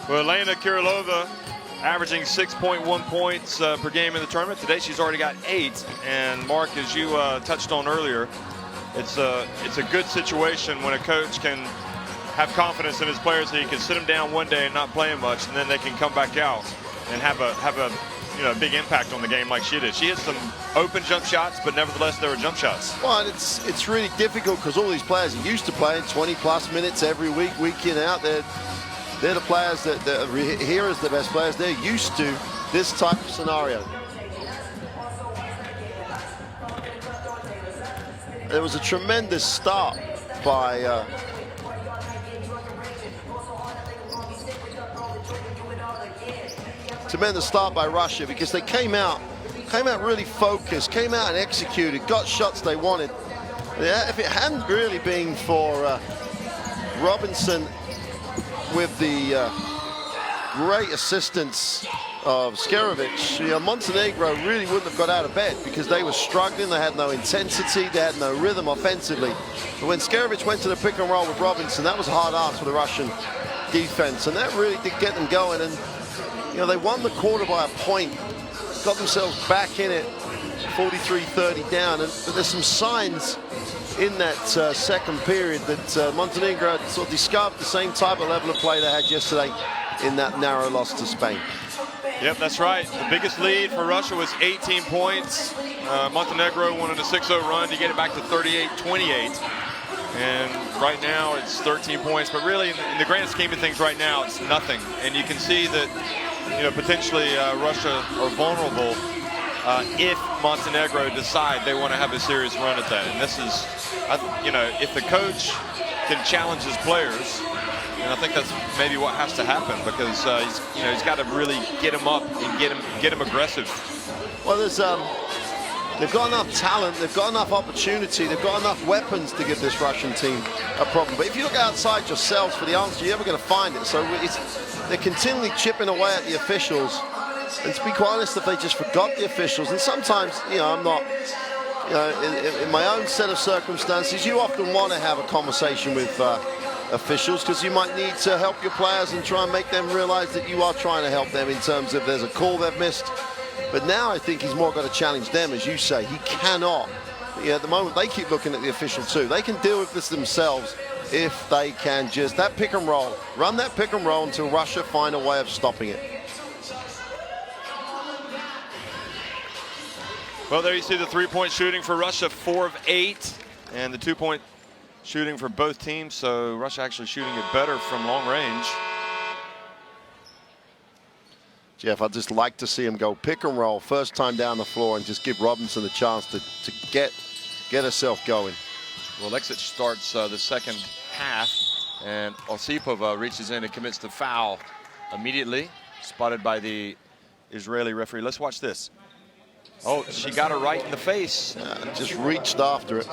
Well, Elena Kirilova averaging 6.1 points per game in the tournament. Today she's already got 8. And Mark, as you touched on earlier, it's a good situation when a coach can have confidence in his players that he can sit them down one day and not play them much, and then they can come back out. and have a big impact on the game like she did. She had some open jump shots, but nevertheless there were jump shots. Well, and it's really difficult because all these players are used to playing 20+ minutes every week, week in, out. They're the players that are here as the best players. They're used to this type of scenario. There was a tremendous start by Russia, because they came out really focused, came out and executed, got shots they wanted. Yeah, if it hadn't really been for Robinson with the great assistance of Skerovic, Montenegro really wouldn't have got out of bed, because they were struggling. They had no intensity, they had no rhythm offensively. But when Skerovic went to the pick and roll with Robinson, that was a hard ask for the Russian defense, and that really did get them going. And they won the quarter by a point, got themselves back in it, 43-30 down. And there's some signs in that second period that Montenegro sort of discovered the same type of level of play they had yesterday in that narrow loss to Spain. Yep, that's right. The biggest lead for Russia was 18 points. Montenegro wanted a 6-0 run to get it back to 38-28. And right now it's 13 points. But really, in the grand scheme of things right now, it's nothing. And you can see that, potentially Russia are vulnerable if Montenegro decide they want to have a serious run at that. And this is, if the coach can challenge his players, and I think that's maybe what has to happen, because he's got to really get him up and get him aggressive. Well, they've got enough talent, they've got enough opportunity, they've got enough weapons to give this Russian team a problem. But if you look outside yourselves for the answer, you're never going to find it. So they're continually chipping away at the officials. And to be quite honest, if they just forgot the officials, and sometimes, I'm not, in my own set of circumstances, you often want to have a conversation with officials, because you might need to help your players and try and make them realize that you are trying to help them in terms of there's a call they've missed. But now I think he's more got to challenge them, as you say. He cannot. At the moment, they keep looking at the official too. They can deal with this themselves if they can just that pick and roll, run that pick and roll until Russia find a way of stopping it. Well, there you see the three-point shooting for Russia, 4 of 8, and the two-point shooting for both teams. So Russia actually shooting it better from long range. Jeff, I'd just like to see him go pick and roll first time down the floor and just give Robinson the chance to get herself going. Well, Alexic starts the second half, and Osipova reaches in and commits the foul immediately, spotted by the Israeli referee. Let's watch this. Oh, she got her right in the face. Just reached after it.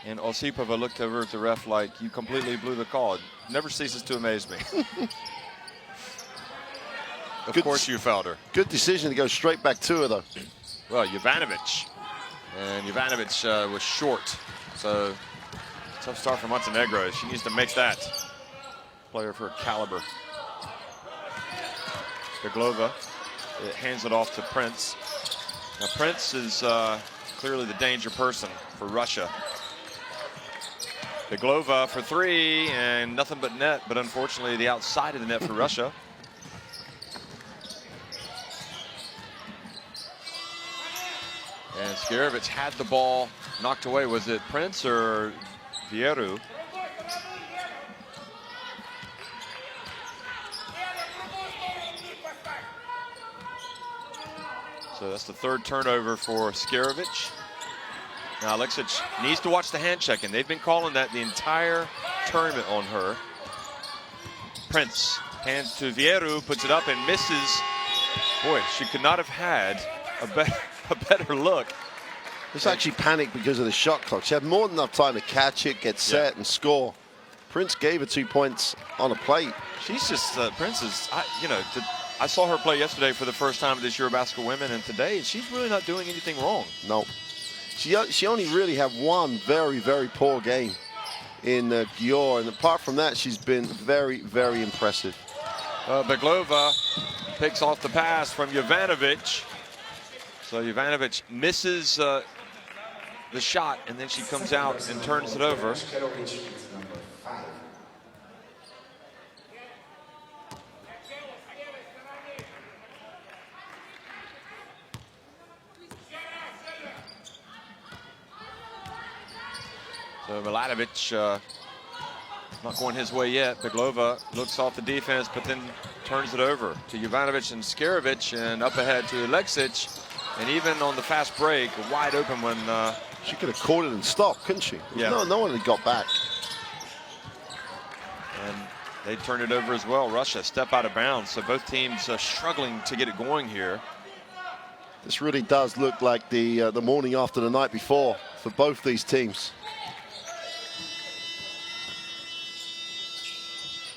And Osipova looked over at the ref like, you completely blew the call. It never ceases to amaze me. Of course you fouled her. Good decision to go straight back to her, though. Well, Jovanovic. And Jovanovic was short. So, tough start for Montenegro. She needs to make that. Player of her caliber. Beglova hands it off to Prince. Now, Prince is clearly the danger person for Russia. Beglova for three, and nothing but net, but unfortunately the outside of the net for Russia. And Skerovic had the ball knocked away. Was it Prince or Vieru? So that's the third turnover for Skerovic. Now Alexic needs to watch the hand checking. They've been calling that the entire tournament on her. Prince hands to Vieru, puts it up and misses. Boy, she could not have had a better look. It's actually panicked because of the shot clock. She had more than enough time to catch it, get set, and score. Prince gave her 2 points on a plate. She's just, Prince is, I saw her play yesterday for the first time this Eurobasket Women, and today she's really not doing anything wrong. No. She only really had one very, very poor game in Győr, and apart from that, she's been very, very impressive. Beglova picks off the pass from Jovanovic. So Jovanovic misses the shot, and then she comes out and turns it over. So Milanovic not going his way yet. Beglova looks off the defense, but then turns it over to Jovanovic and Skerovic, and up ahead to Alexic. And even on the fast break, wide open when... she could have caught it and stopped, couldn't she? Yeah. No one had got back. And they turned it over as well. Russia step out of bounds, so both teams struggling to get it going here. This really does look like the morning after the night before for both these teams.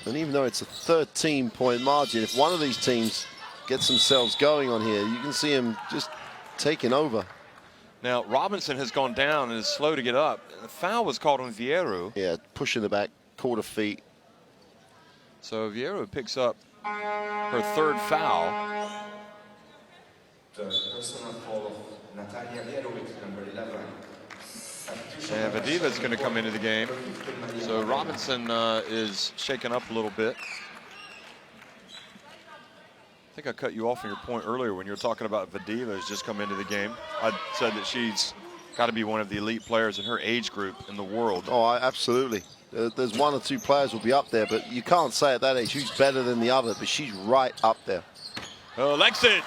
And even though it's a 13-point margin, if one of these teams gets themselves going on here, you can see them just taking over. Now, Robinson has gone down and is slow to get up. The foul was called on Vieiro. Yeah, pushing the back quarter feet. So Vieiro picks up her third foul. And Vadiva's going to come into the game. So Robinson is shaken up a little bit. I think I cut you off on your point earlier when you were talking about Vadiva has just come into the game. I said that she's got to be one of the elite players in her age group in the world. Oh, absolutely. There's one or two players will be up there, but you can't say at that age who's better than the other, but she's right up there. Alexic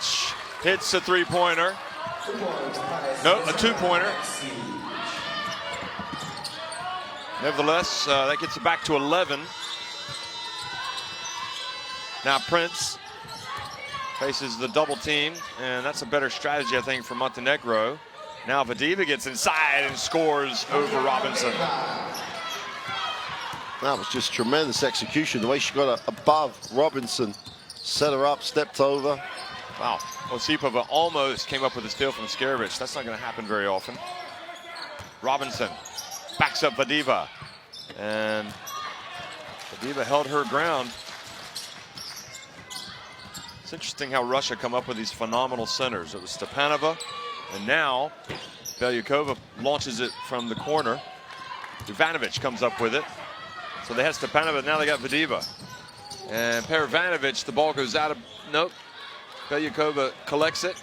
hits a three-pointer. No, a two-pointer. Nevertheless, that gets it back to 11. Now Prince faces the double team, and that's a better strategy, I think, for Montenegro. Now Vadiva gets inside and scores over Robinson. That was just tremendous execution. The way she got above Robinson, set her up, stepped over. Wow, Osipova almost came up with a steal from Skerovic. That's not going to happen very often. Robinson backs up Vadiva, and Vadiva held her ground. It's interesting how Russia come up with these phenomenal centers. It was Stepanova, and now Belyukova launches it from the corner. Jovanovic comes up with it. So they had Stepanova, now they got Vadiva. And Perovanovic, the ball goes out of, nope. Belyukova collects it.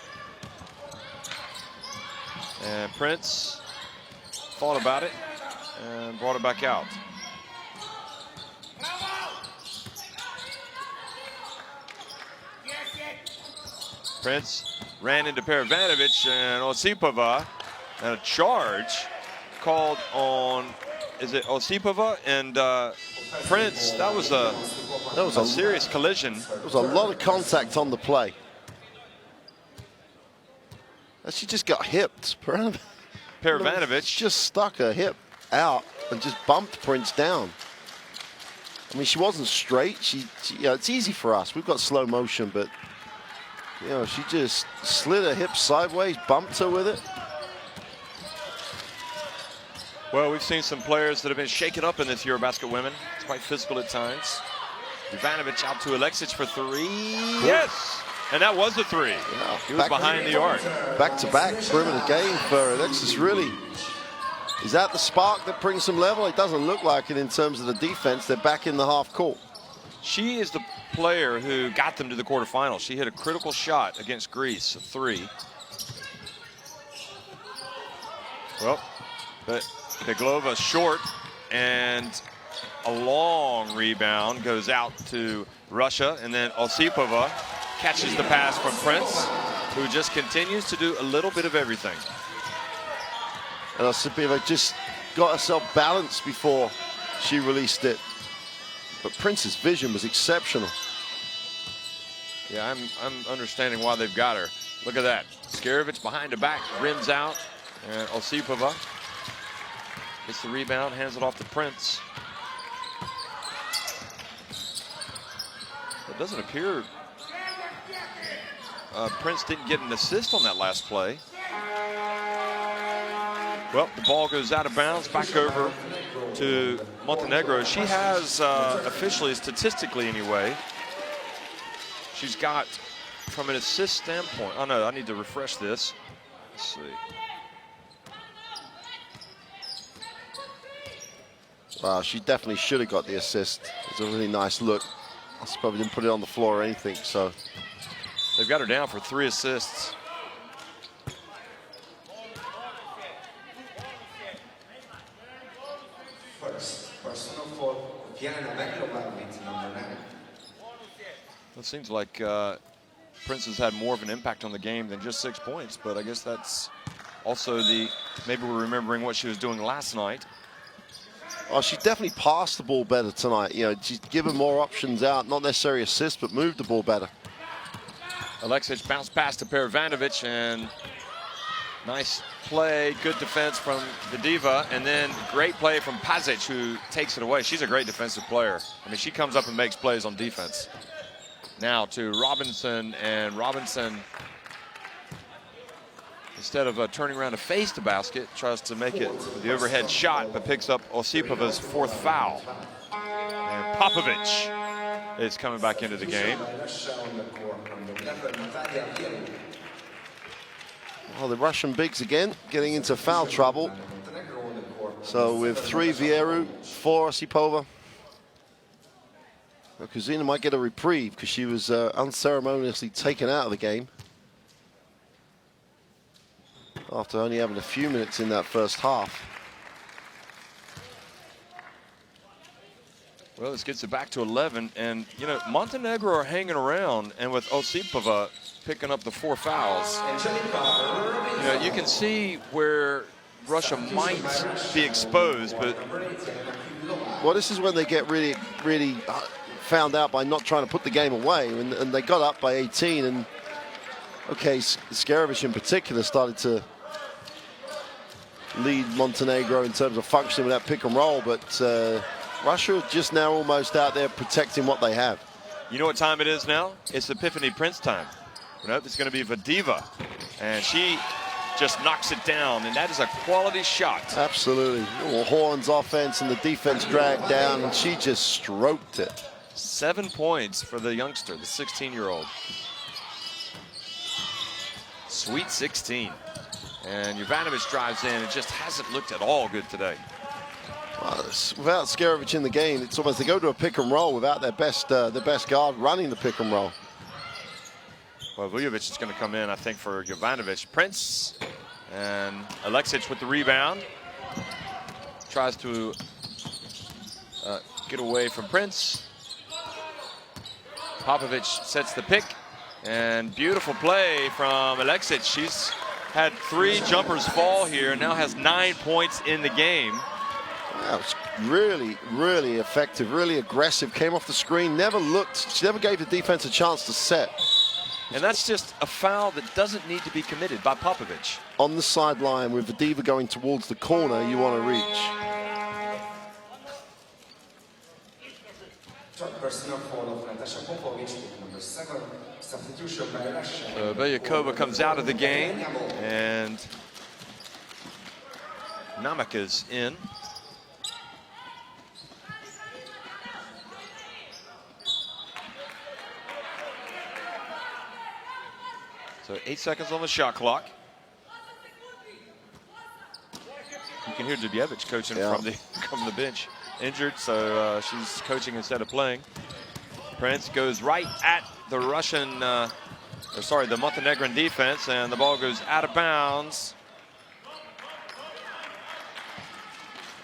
And Prince thought about it and brought it back out. Prince ran into Perovanovic and Osipova, and a charge called on, is it Osipova and Prince? That was a serious collision. There was a lot of contact on the play. She just got hipped. Perovanovic just stuck her hip out and just bumped Prince down. I mean, she wasn't straight. She it's easy for us. We've got slow motion, but she just slid her hip sideways, bumped her with it. Well, we've seen some players that have been shaken up in this Eurobasket women. It's quite physical at times. Jovanovic out to Alexic for three. Yes! And that was a three. Yeah, he was behind the arc. Back-to-back perimeter game for Alexis. Really, is that the spark that brings some level? It doesn't look like it in terms of the defense. They're back in the half court. She is the player who got them to the quarterfinals. She hit a critical shot against Greece, a three. Well, but Beglova short, and a long rebound goes out to Russia, and then Osipova catches the pass from Prince, who just continues to do a little bit of everything. And Osipova just got herself balanced before she released it. But Prince's vision was exceptional. Yeah, I'm understanding why they've got her. Look at that. Skerovic behind the back, rims out, and Osipova gets the rebound, hands it off to Prince. It doesn't appear Prince didn't get an assist on that last play. Well, the ball goes out of bounds, back over to Montenegro. She has, officially, statistically anyway, she's got, from an assist standpoint, oh no, I need to refresh this. Let's see. Wow, she definitely should have got the assist. It's a really nice look. I probably didn't put it on the floor or anything, so. They've got her down for 3 assists. It seems like Prince has had more of an impact on the game than just 6 points, but I guess that's also maybe we're remembering what she was doing last night. Oh, she's definitely passed the ball better tonight. You know, she's given more options out, not necessarily assists, but moved the ball better. Alexic bounced past to Perovanovich, and nice play, good defense from the Diva, and then great play from Pazic, who takes it away. She's a great defensive player. I mean, she comes up and makes plays on defense. Now to Robinson, and Robinson, instead of turning around to face the basket, tries to make it the overhead shot, but picks up Osipova's 4th foul. And Popovic is coming back into the game. Well, the Russian bigs again getting into foul trouble. So with 3 Vieru, 4 Osipova. Kuzina might get a reprieve because she was unceremoniously taken out of the game after only having a few minutes in that first half. Well, this gets it back to 11, and you know, Montenegro are hanging around, and with Osipova picking up the 4 fouls, you know, you can see where Russia might be exposed, but well, this is when they get really found out by not trying to put the game away, and they got up by 18, and okay, Skerovic in particular started to lead Montenegro in terms of functioning with that pick and roll, but Russia just now almost out there protecting what they have. You know what time it is now? It's Epiphany Prince time. You know, it's going to be Vadiva, and she just knocks it down, and that is a quality shot. Absolutely. Well, Horn's offense and the defense dragged down, and she just stroked it. 7 points for the youngster, the 16-year-old. Sweet 16. And Jovanovic drives in. It just hasn't looked at all good today. Without Skerovic in the game, it's almost they go to a pick and roll without their best guard running the pick and roll. Well, Vujovic is going to come in, I think, for Jovanovic. Prince and Alexic with the rebound. Tries to get away from Prince. Popovic sets the pick, and beautiful play from Alexic. She's had 3 jumpers fall here, and now has 9 points in the game. That was really effective, really aggressive. Came off the screen, never looked. She never gave the defense a chance to set. And that's just a foul that doesn't need to be committed by Popovic. On the sideline with Vadiva going towards the corner, you want to reach. Belyakova comes out of the game, and Namak is in. So 8 seconds on the shot clock. You can hear Dubjevic coaching from the bench. Injured, so she's coaching instead of playing. Prince goes right at the the Montenegrin defense, and the ball goes out of bounds.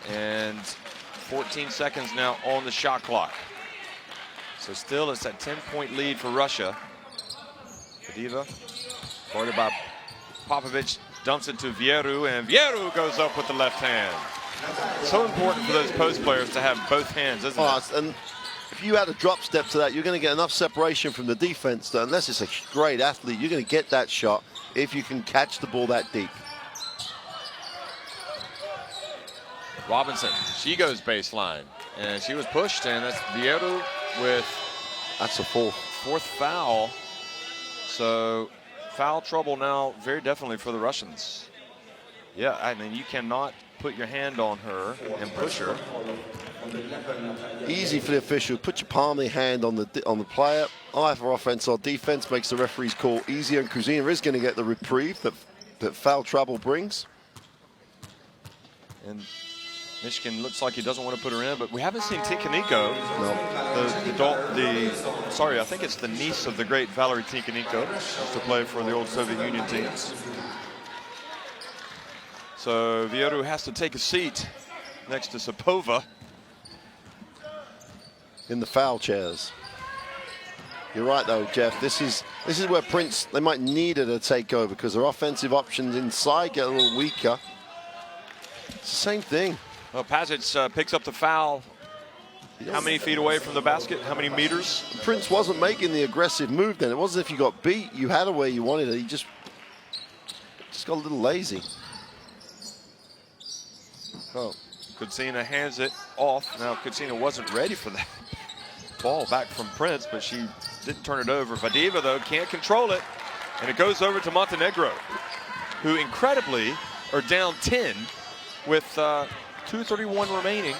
And 14 seconds now on the shot clock. So still it's that 10-point lead for Russia. Vadiva, guarded by Popovic, dumps it to Vieru, and Vieru goes up with the left hand. So important for those post players to have both hands, isn't it? And if you add a drop step to that, you're going to get enough separation from the defense that unless it's a great athlete, you're going to get that shot if you can catch the ball that deep. Robinson, she goes baseline, and she was pushed, and that's Vieru with that's a fourth foul. So foul trouble now, very definitely for the Russians. Yeah, I mean, you cannot put your hand on her and push her. Easy for the official. Put your palm of your hand on the player. Either offense or defense makes the referee's call easier, and Kuzina is going to get the reprieve that foul trouble brings. And Michigan looks like he doesn't want to put her in, but we haven't seen Tinkaniko. No. Sorry, I think it's the niece of the great Valerie Tinkaniko, used to play for the old Soviet Union teams. So Vieru has to take a seat next to Sapova. in the foul chairs. You're right though, Jeff. This is where Prince, they might need her to take over because their offensive options inside get a little weaker. It's the same thing. Well, Pazic picks up the foul. How many feet away from the basket? How many meters? Prince wasn't making the aggressive move then. It wasn't as if you got beat. You had her where you wanted it. He just got a little lazy. Oh, Kucina hands it off. Now, Kucina wasn't ready for that ball back from Prince, but she didn't turn it over. Vadiva, though, can't control it, and it goes over to Montenegro, who incredibly are down 10 with 2:31 remaining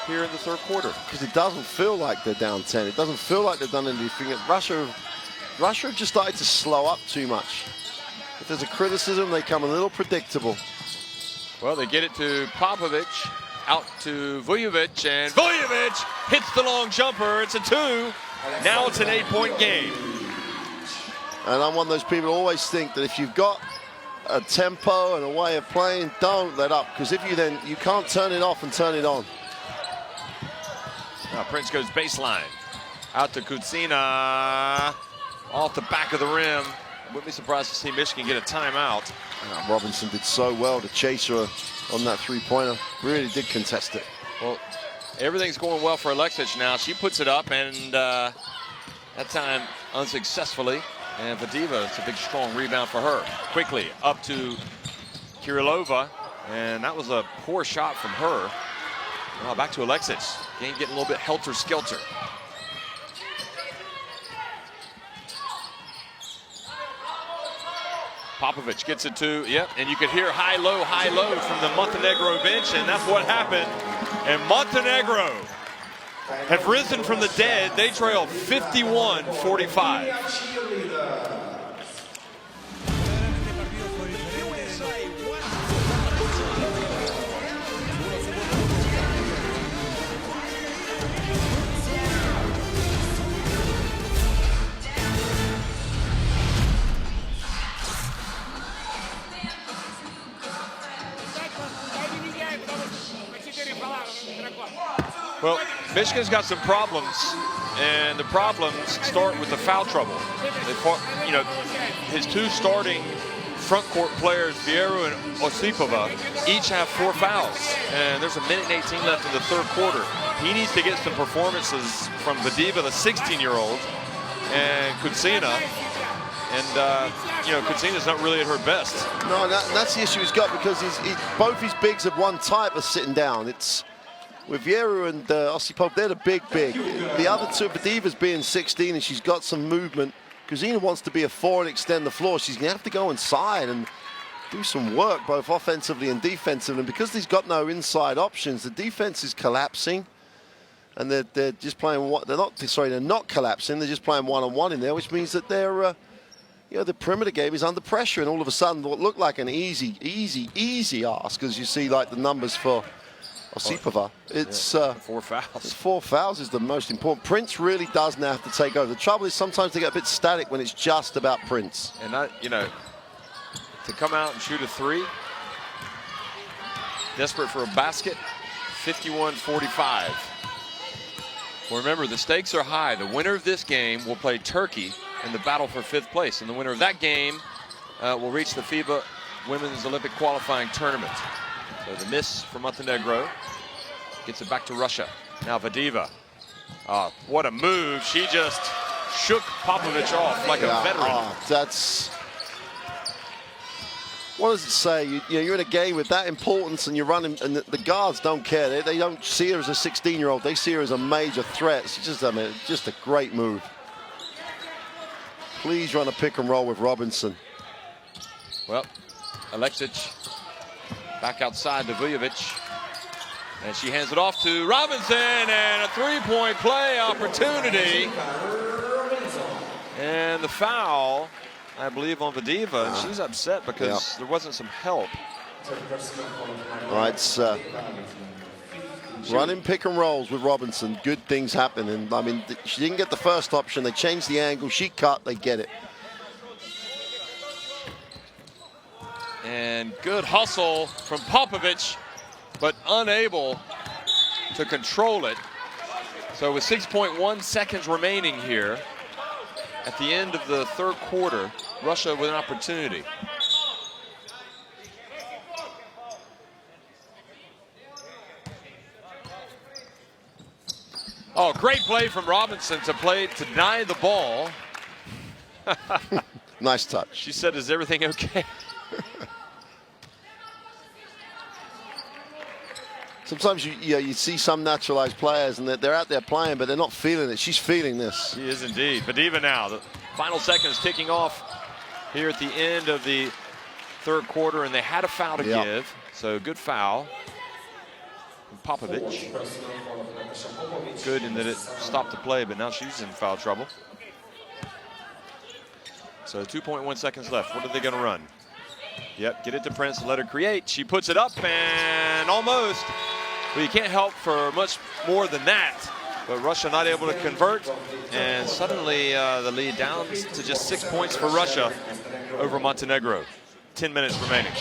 here in the third quarter. Because it doesn't feel like they're down 10. It doesn't feel like they've done anything. Russia have just started to slow up too much. If there's a criticism, they come a little predictable. Well, they get it to Popovic, out to Vujovic, and Vujovic hits the long jumper. It's a 2. Now it's an 8-point game. And I'm one of those people who always think that if you've got a tempo and a way of playing, don't let up. Because if you then, you can't turn it off and turn it on. Now Prince goes baseline. Out to Kucina. Off the back of the rim. Wouldn't be surprised to see Michigan get a timeout. Robinson did so well to chase her on that three-pointer. Really did contest it. Well, everything's going well for Alexic now. She puts it up, and that time unsuccessfully. And Vadiva, it's a big, strong rebound for her. Quickly up to Kirilova, and that was a poor shot from her. Now back to Alexic. Game getting a little bit helter-skelter. Popovic gets it to, yep, and you could hear high-low from the Montenegro bench, and that's what happened. And Montenegro have risen from the dead. They trail 51-45. Well, Michigan's got some problems, and the problems start with the foul trouble. You know, his two starting front court players, Vieru and Osipova, each have 4 fouls, and there's 1:18 left in the third quarter. He needs to get some performances from Vadiva, the 16-year-old, and Kucina. And, you know, Kucina's not really at her best. No, that's the issue he's got, because both his bigs of one type are sitting down. It's with Vieru and Osipov, they're the big. The other two, Vadiva's being 16 and she's got some movement. Kucina wants to be a 4 and extend the floor. She's going to have to go inside and do some work, both offensively and defensively. And because he's got no inside options, the defense is collapsing. And they're just playing what they're not collapsing. They're just playing one-on-one in there, which means that they're you know, the perimeter game is under pressure, and all of a sudden what looked like an easy ask, as you see like the numbers for Osipova. It's 4 fouls. 4 fouls is the most important. Prince really does now have to take over. The trouble is sometimes they get a bit static when it's just about Prince. And not, you know, to come out and shoot a 3, desperate for a basket, 51-45. Well, remember, the stakes are high. The winner of this game will play Turkey in the battle for 5th place, and the winner of that game will reach the FIBA Women's Olympic Qualifying Tournament. So the miss for Montenegro gets it back to Russia. Now Vadiva. What a move. She just shook Popovic off like a veteran. That's... What does it say? You're in a game with that importance and you're running, and the guards don't care. They don't see her as a 16-year-old. They see her as a major threat. It's just, I mean, just a great move. Please run a pick and roll with Robinson. Well, Alexic back outside to Vujovic. And she hands it off to Robinson, and a 3-point play opportunity. And the foul, I believe, on Vadiva. And she's upset because there wasn't some help. All right, it's running pick and rolls with Robinson. Good things happen. And I mean, she didn't get the first option. They changed the angle. She cut. They get it. And good hustle from Popovic, but unable to control it. So with 6.1 seconds remaining here, at the end of the third quarter, Russia with an opportunity. Oh, great play from Robinson to deny the ball. Nice touch. She said, "Is everything okay?" Sometimes you see some naturalized players and they're out there playing, but they're not feeling it. She's feeling this. She is indeed. Vadiva now, the final seconds ticking off here at the end of the third quarter, and they had a foul to give. So good foul from Popovich. Good in that it stopped the play, but now she's in foul trouble. So 2.1 seconds left. What are they going to run? Yep, get it to Prince, let her create. She puts it up and almost. Well, you can't help for much more than that. But Russia not able to convert. And suddenly the lead down to just 6 points for Russia over Montenegro. 10 minutes remaining.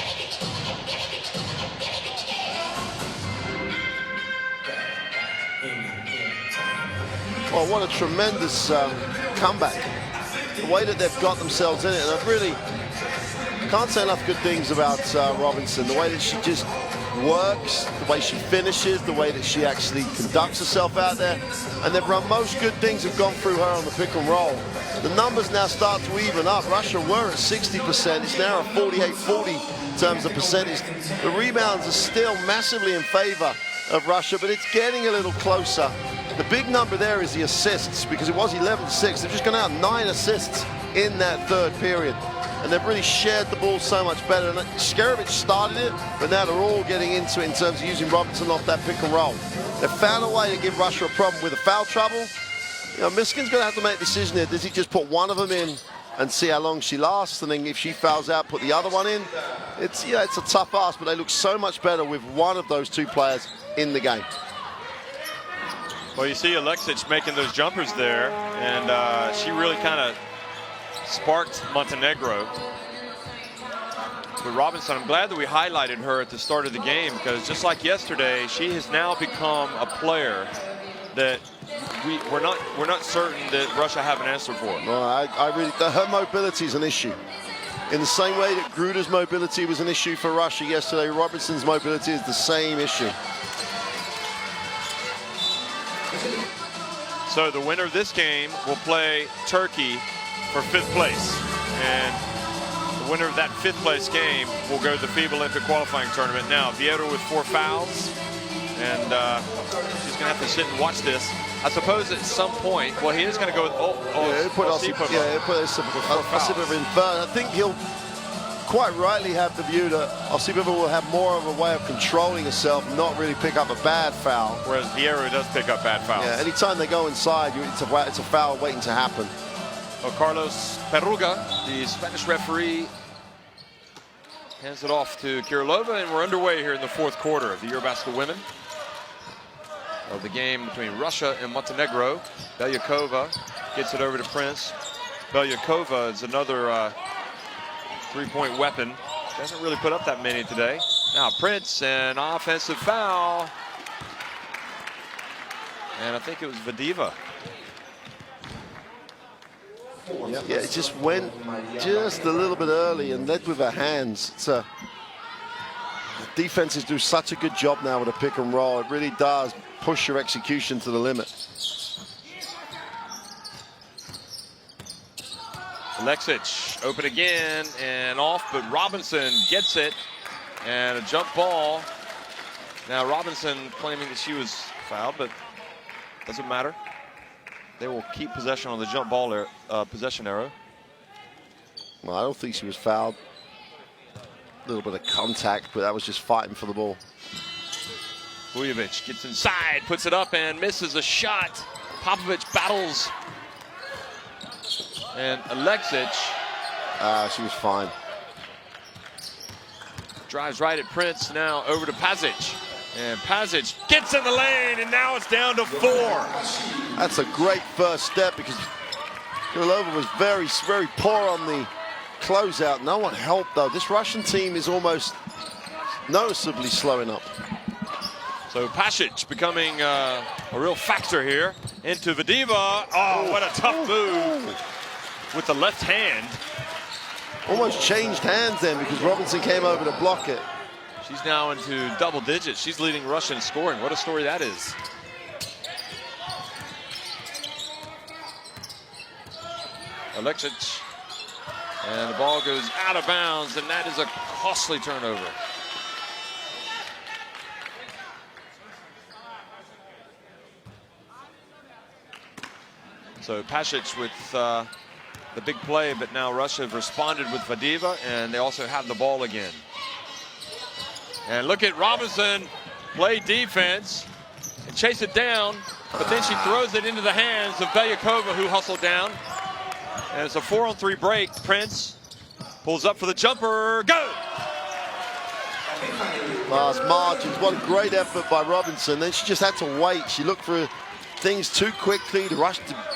Well, what a tremendous comeback. The way that they've got themselves in it. And I really can't say enough good things about Robinson. The way that she just works, the way she finishes, the way that she actually conducts herself out there. And they've run most good things have gone through her on the pick and roll. The numbers now start to even up. Russia were at 60%. It's now at 48-40 in terms of percentage. The rebounds are still massively in favor of Russia, but it's getting a little closer. The big number there is the assists, because it was 11-6. They've just gone out 9 assists in that third period. And they've really shared the ball so much better. And Skerovic started it, but now they're all getting into it in terms of using Robinson off that pick and roll. They've found a way to give Russia a problem with the foul trouble. You know, Miskin's going to have to make a decision here. Does he just put one of them in and see how long she lasts, and then if she fouls out, put the other one in? It's a tough ask, but they look so much better with one of those two players in the game. Well, you see Alexic making those jumpers there, and she really kind of sparked Montenegro. But Robinson, I'm glad that we highlighted her at the start of the game, because just like yesterday, she has now become a player that we're not certain that Russia have an answer for. No, I really, her mobility is an issue. In the same way that Gruder's mobility was an issue for Russia yesterday, Robinson's mobility is the same issue. So the winner of this game will play Turkey for 5th place. And the winner of that 5th place game will go to the FIBA Olympic qualifying tournament. Now, Vieira with 4 fouls. And she's going to have to sit and watch this. I suppose at some point, well, he is going to go with Osipova in third. I think he'll quite rightly have the view that Osipova will have more of a way of controlling herself, not really pick up a bad foul. Whereas Vieira does pick up bad fouls. Yeah, anytime they go inside, it's a foul waiting to happen. Well, Carlos Peruga, the Spanish referee, hands it off to Kirilova, and we're underway here in the 4th quarter of the Eurobasket Women. Of the game between Russia and Montenegro. Belyakova gets it over to Prince. Belyakova is another three-point weapon. Doesn't really put up that many today. Now Prince, an offensive foul. And I think it was Vadiva. Yeah, it just went just a little bit early and led with her hands. The defenses do such a good job now with a pick and roll. It really does push your execution to the limit. Alexic open again and off, but Robinson gets it, and a jump ball. Now Robinson claiming that she was fouled, but doesn't matter. They will keep possession on the jump ball possession arrow. Well, I don't think she was fouled. A little bit of contact, but that was just fighting for the ball. Vujovic gets inside, puts it up and misses a shot. Popovich battles. And Alexic. She was fine. Drives right at Prince, now over to Pazic. And Pazic gets in the lane, and now it's down to 4. That's a great first step, because Kirilova was very, very poor on the closeout. No one helped, though. This Russian team is almost noticeably slowing up. So Pasic becoming a real factor here into Vadiva. Oh, what a tough move with the left hand. Almost changed hands then because Robinson came over to block it. She's now into double digits. She's leading Russia in scoring. What a story that is. Alexic. And the ball goes out of bounds, and that is a costly turnover. So Pasic with the big play, but now Russia have responded with Vadiva, and they also have the ball again. And look at Robinson play defense and chase it down, but then she throws it into the hands of Belyakova, who hustled down. And it's a 4-on-3 break. Prince pulls up for the jumper. Go! Last margins. What a great effort by Robinson. Then she just had to wait. She looked for things too quickly. To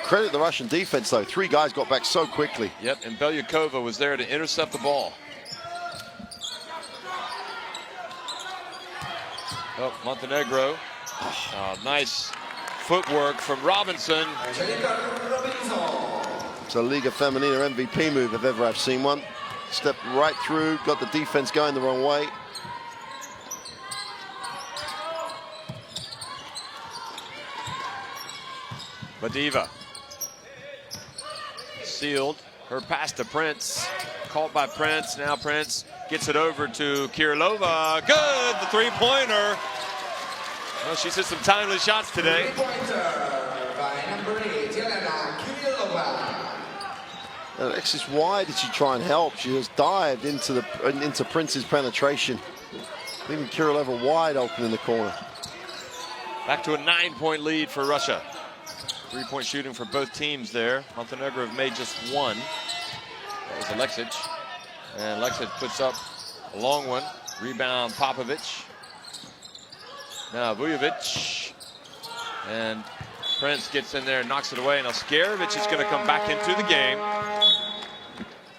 credit the Russian defense, though. 3 guys got back so quickly. Yep, and Belyakova was there to intercept the ball. Oh, Montenegro. Nice footwork from Robinson. It's a Liga Femenina MVP move if ever I've seen one. Stepped right through, got the defense going the wrong way. Vadiva. Sealed. Her pass to Prince. Caught by Prince. Now Prince gets it over to Kirilova. Good, the three-pointer. Well, she's hit some timely shots today. Alexis, why did she try and help? She just dived into Prince's penetration, leaving Kirilova wide open in the corner. Back to a 9-point lead for Russia. 3-point shooting for both teams there. Montenegro have made just one. That was Alexic. And Alexic puts up a long one. Rebound Popovic. Now Vujovic. And Prince gets in there and knocks it away. Now Skerovic is going to come back into the game.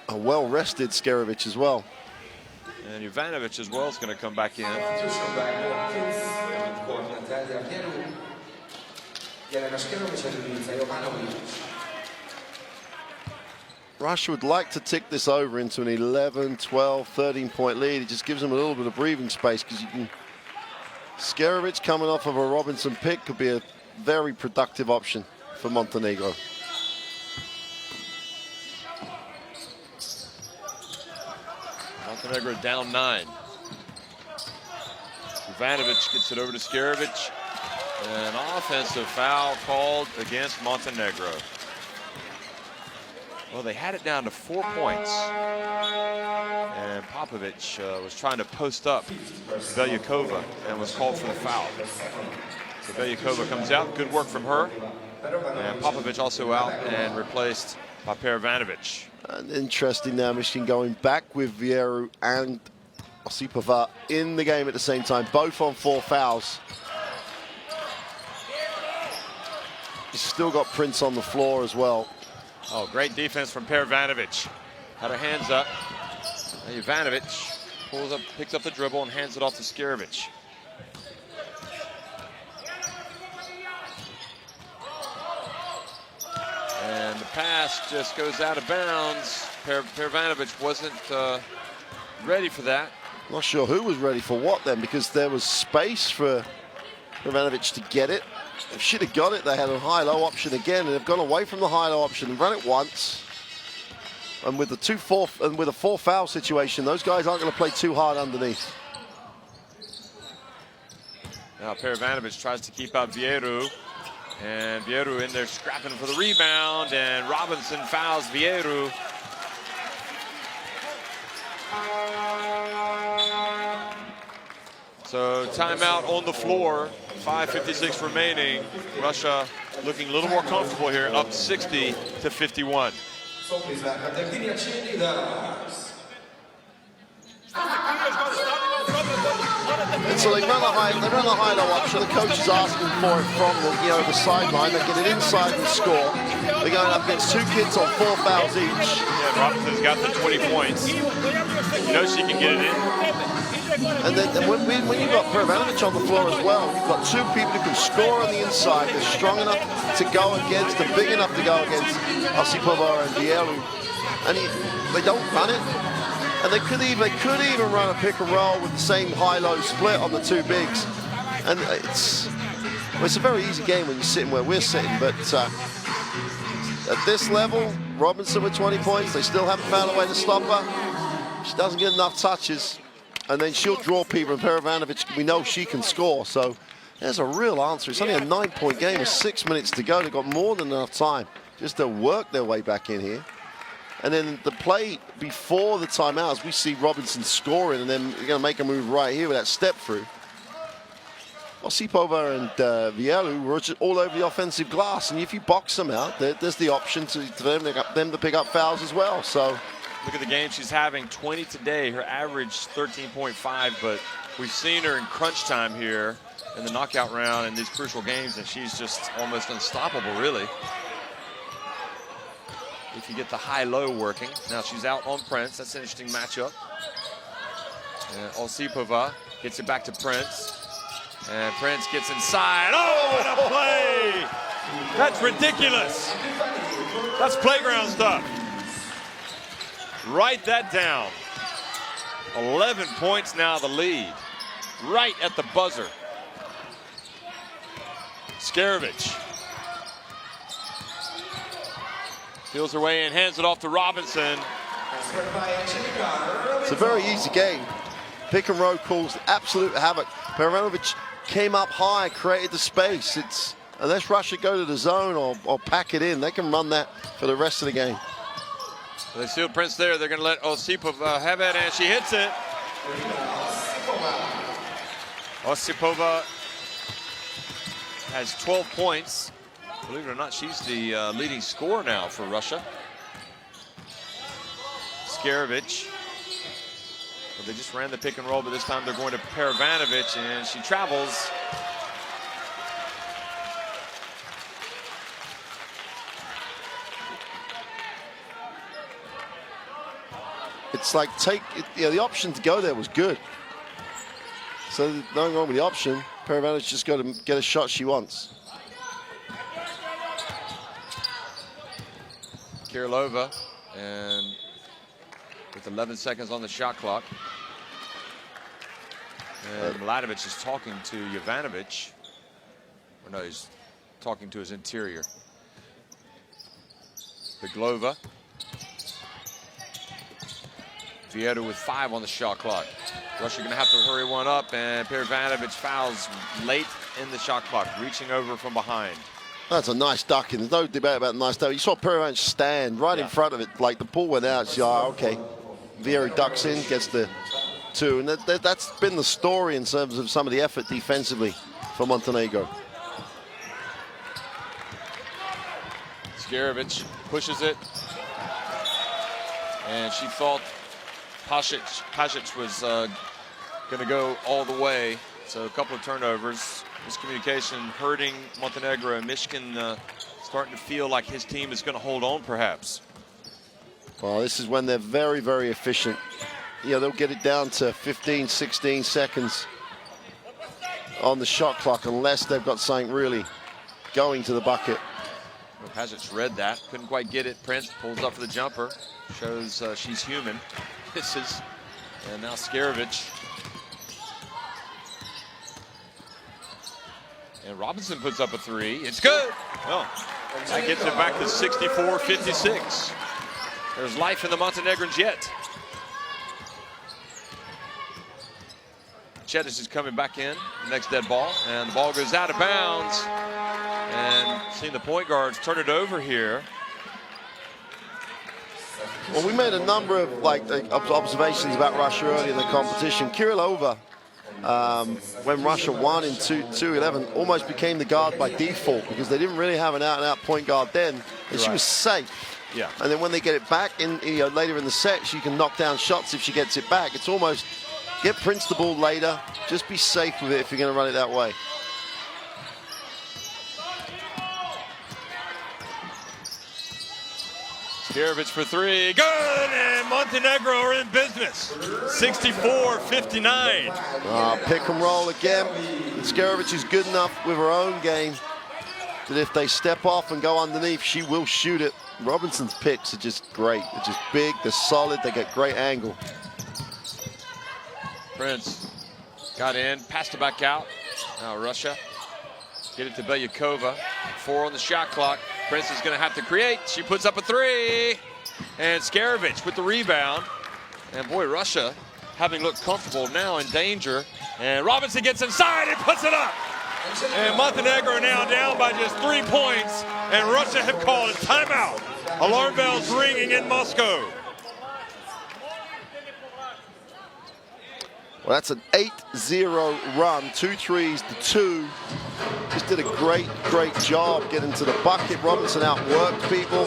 A well-rested Skerovic as well. And Ivanovic as well is going to come back in. Russia would like to tick this over into an 11, 12, 13-point lead. It just gives them a little bit of breathing space because you can... Skerovic coming off of a Robinson pick could be a very productive option for Montenegro. Montenegro down 9. Ivanovic gets it over to Skerovic. An offensive foul called against Montenegro. Well, they had it down to 4 points. And Popovic was trying to post up Belyakova and was called for the foul. So Belyakova comes out. Good work from her. And Popovic also out and replaced by Perovanovic. And interesting now, Michigan going back with Vieru and Osipova in the game at the same time, both on 4 fouls. He's still got Prince on the floor as well. Oh, great defense from Perovanovic. Had her hands up. And Ivanovic pulls up, picks up the dribble and hands it off to Skerovic. And the pass just goes out of bounds. Perovanovic wasn't ready for that. Not sure who was ready for what then, because there was space for Perovanovic to get it. If she'd have got it, they had a high-low option again, and they've gone away from the high-low option and run it once. And with the 2-4 and with a 4-foul situation, those guys aren't going to play too hard underneath. Now Perovanovic tries to keep out Vieru. And Vieru in there scrapping for the rebound, and Robinson fouls Vieru. So timeout on the floor, 5:56 remaining. Russia looking a little more comfortable here, up 60-51. So they run the high-low option. The coach is asking for it from the sideline. They get it inside and score. They're going up against 2 kids on 4 fouls each. Yeah, Robinson's got the 20 points. You know she can get it in. And then when you've got Perovanovic on the floor as well, you've got 2 people who can score on the inside. They're strong enough to go against, they're big enough to go against Osipova and Bielu. And they don't run it. And they could even run a pick and roll with the same high-low split on the 2 bigs. And it's a very easy game when you're sitting where we're sitting, but at this level, Robinson with 20 points, they still haven't found a way to stop her. She doesn't get enough touches, and then she'll draw people, and Perovanovic, we know she can score, so there's a real answer. It's only a 9-point game with 6 minutes to go. They've got more than enough time just to work their way back in here. And then the play before the timeout, as we see Robinson scoring, and then you're going to make a move right here with that step through. Osipova and Bielu were just all over the offensive glass, and if you box them out, there's the option for them to pick up fouls as well. So look at the game she's having, 20 today. Her average 13.5, but we've seen her in crunch time here in the knockout round in these crucial games, and she's just almost unstoppable, really. If you get the high-low working. Now she's out on Prince. That's an interesting matchup. And Osipova gets it back to Prince. And Prince gets inside. Oh, what a play! That's ridiculous. That's playground stuff. Write that down. 11 points now, the lead. Right at the buzzer. Scarovich. Feels her way in, hands it off to Robinson. It's a very easy game. Pick and roll calls absolute havoc. Perovanovic came up high, created the space. It's unless Russia go to the zone or pack it in, they can run that for the rest of the game. They seal Prince there. They're going to let Osipova have it, and she hits it. Osipova has 12 points. Believe it or not, she's the leading scorer now for Russia. Scarovich. Well, they just ran the pick and roll, but this time they're going to Perovanovic, and she travels. It's like the option to go there was good. So nothing wrong with the option. Perovanovic just got to get a shot she wants. Kirilova, and with 11 seconds on the shot clock. And Mladic is talking to Jovanovic. Or no, he's talking to his interior. Biglova. Vieira with 5 on the shot clock. Russia going to have to hurry one up, and Perovanovic fouls late in the shot clock, reaching over from behind. That's a nice ducking. There's no debate about nice ducking. You saw Perovanovic stand right in front of it, like the ball went out. She's like, oh, okay. Vieira ducks in, gets the 2, and that's been the story in terms of some of the effort defensively for Montenegro. Scarovich pushes it, and she thought Pasic was going to go all the way. So a couple of turnovers. Miscommunication hurting Montenegro, and Michigan starting to feel like his team is going to hold on, perhaps. Well, this is when they're very, very efficient. Yeah, they'll get it down to 15, 16 seconds on the shot clock unless they've got something really going to the bucket. Well, Pasic read that, couldn't quite get it. Prince pulls up for the jumper, shows she's human. Misses, and now Scarovich. And Robinson puts up a 3. It's good. Well, that gets it back to 64-56. There's life in the Montenegrins yet. Chetis is coming back in. Next dead ball. And the ball goes out of bounds. And seeing the point guards turn it over here. Well, we made a number of observations about Russia early in the competition. Kirilova, when Russia won in 2-11, almost became the guard by default because they didn't really have an out-and-out point guard then, and she was safe. Yeah. And then when they get it back in, later in the set, she can knock down shots if she gets it back. It's almost get Prince the ball later, just be safe with it if you're going to run it that way. Scarovich for three. Good! And Montenegro are in business. 64-59. Pick and roll again. Scarovich is good enough with her own game that if they step off and go underneath, she will shoot it. Robinson's picks are just great. They're just big, they're solid, they get great angle. Prince got in, passed it back out. Now Russia get it to Belyakova. 4 on the shot clock. Prince is going to have to create. She puts up a three. And Scarovich with the rebound. And boy, Russia having looked comfortable, now in danger. And Robinson gets inside and puts it up. And Montenegro are now down by just 3 points. And Russia have called a timeout. Alarm bells ringing in Moscow. Well, that's an 8-0 run. 2 threes to 2. Just did a great job getting to the bucket. Robinson outworked people.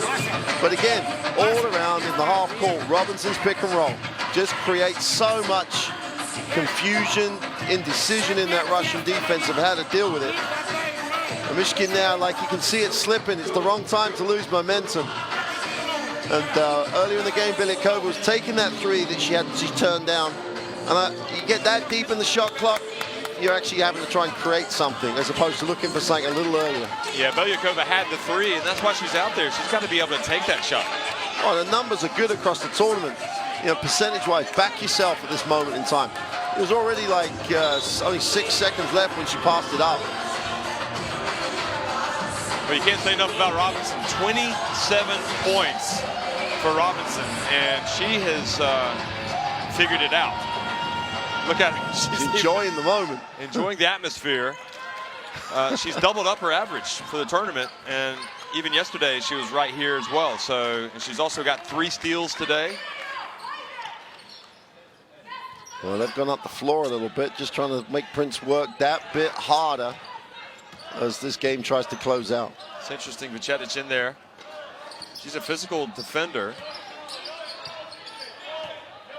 But again, all around in the half court, Robinson's pick and roll just creates so much confusion, indecision in that Russian defense of how to deal with it. And Michigan now, like you can see it slipping. It's the wrong time to lose momentum. And earlier in the game, Belyakova was taking that three that she turned down. And you get that deep in the shot clock, you're actually having to try and create something as opposed to looking for something a little earlier. Yeah, Belyakova had the three, and that's why she's out there. She's got to be able to take that shot. Oh, the numbers are good across the tournament. You know, percentage-wise, back yourself at this moment in time. It was already like only 6 seconds left when she passed it up. But you can't say enough about Robinson. 27 points for Robinson, and she has figured it out. Look at her. She's enjoying the moment. Enjoying the atmosphere. She's doubled up her average for the tournament, and even yesterday she was right here as well. So, and she's also got 3 steals today. Well, they've gone up the floor a little bit, just trying to make Prince work that bit harder as this game tries to close out. It's interesting, Vucetic in there. She's a physical defender.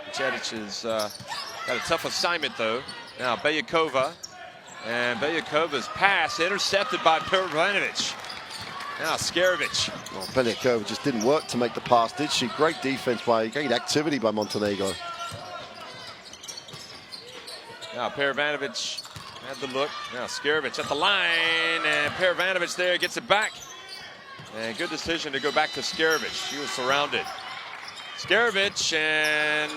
Vucetic has got a tough assignment, though. Now Belyakova, and Belyakova's pass intercepted by Perovanovic. Now Scarovich. Well, Belyakova just didn't work to make the pass, did she? Great defense great activity by Montenegro. Now Perovanovic had the look. Now Scarovich at the line, and Perovanovic there gets it back. And good decision to go back to Scarovich. She was surrounded. Scarovich and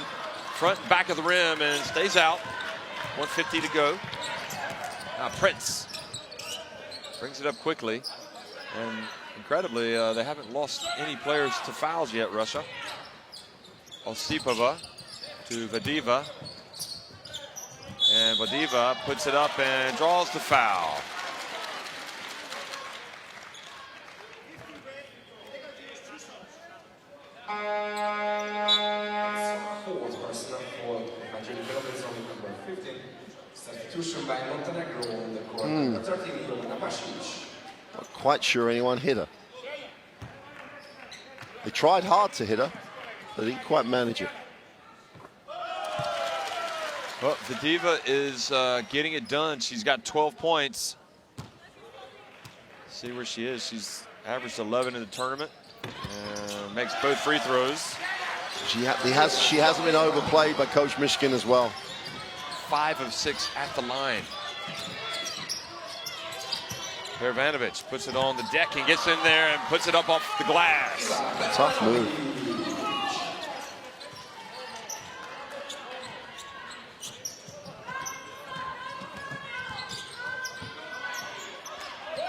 front and back of the rim and stays out. 1:50 to go. Now Prince brings it up quickly. And incredibly, they haven't lost any players to fouls yet, Russia. Osipova to Vadiva. And Vadiva puts it up and draws the foul. Substitution by Montenegro on the court. Number 13, Napasic. Not quite sure anyone hit her. They tried hard to hit her, but they didn't quite manage it. Well, Vadiva is getting it done. She's got 12 points. See where she is. She's averaged 11 in the tournament. Makes both free throws. She hasn't been overplayed by Coach Michigan as well. 5 of 6 at the line. Perovanovic puts it on the deck and gets in there and puts it up off the glass. Tough move.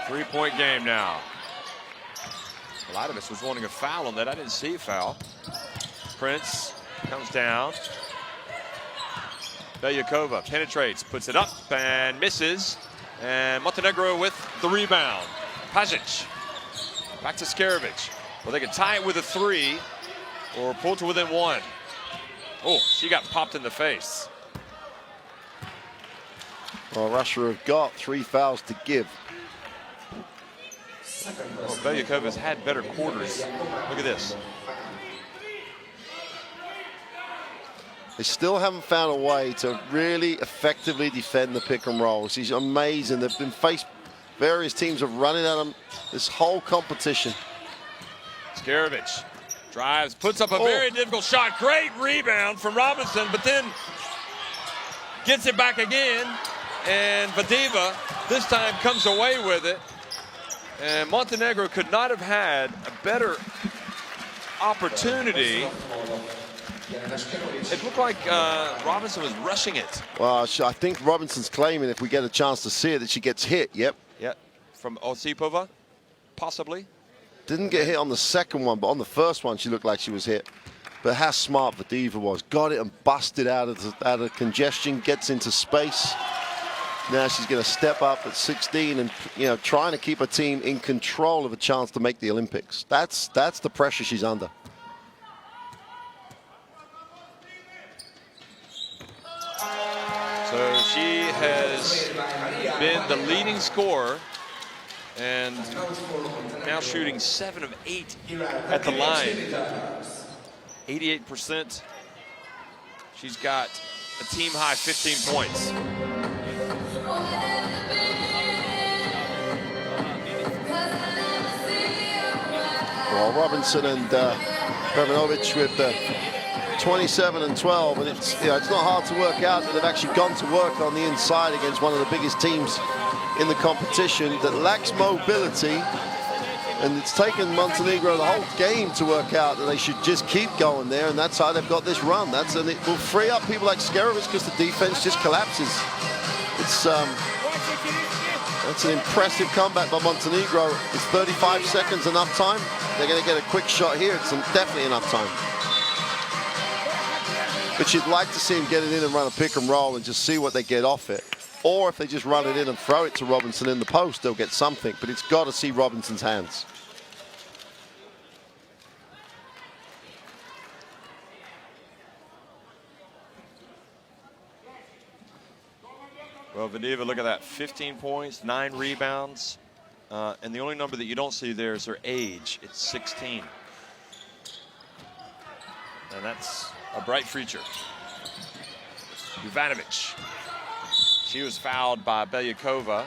Three-point game now. A lot of us was wanting a foul on that. I didn't see a foul. Prince comes down. Belyakova penetrates, puts it up and misses. And Montenegro with the rebound. Pasic back to Scarovich. Well, they can tie it with a 3 or pull to within 1. Oh, she got popped in the face. Well, Russia have got 3 fouls to give. Well, Belyakova's had better quarters. Look at this. They still haven't found a way to really effectively defend the pick and roll. She's amazing. They've been faced, various teams are running at them this whole competition. Scarovich Drives, puts up a very difficult shot. Great rebound from Robinson, but then gets it back again. And Vadiva this time comes away with it. And Montenegro could not have had a better opportunity. It looked like Robinson was rushing it. Well, I think Robinson's claiming if we get a chance to see it that she gets hit. Yep. Yep. From Osipova, possibly. Didn't get hit on the second one, but on the first one she looked like she was hit. But how smart Vadiva was. Got it and busted out of congestion, gets into space. Now she's going to step up at 16 and, you know, trying to keep her team in control of a chance to make the Olympics. That's the pressure she's under. So she has been the leading scorer and now shooting 7 of 8 at the line. 88%. She's got a team high 15 points. Well, Robinson and Prevanovic with 27 and 12, and it's not hard to work out that they've actually gone to work on the inside against one of the biggest teams in the competition that lacks mobility, and it's taken Montenegro the whole game to work out that they should just keep going there, and that's how they've got this run. And it will free up people like Skerovic because the defense just collapses. That's an impressive comeback by Montenegro. Is 35 seconds enough time? They're going to get a quick shot here. It's definitely enough time. But you'd like to see him get it in and run a pick and roll and just see what they get off it. Or if they just run it in and throw it to Robinson in the post, they'll get something. But it's got to see Robinson's hands. Well, Vadiva, look at that. 15 points, 9 rebounds. And the only number that you don't see there is her age. It's 16. And that's a bright feature. Ivanovic. She was fouled by Belyakova.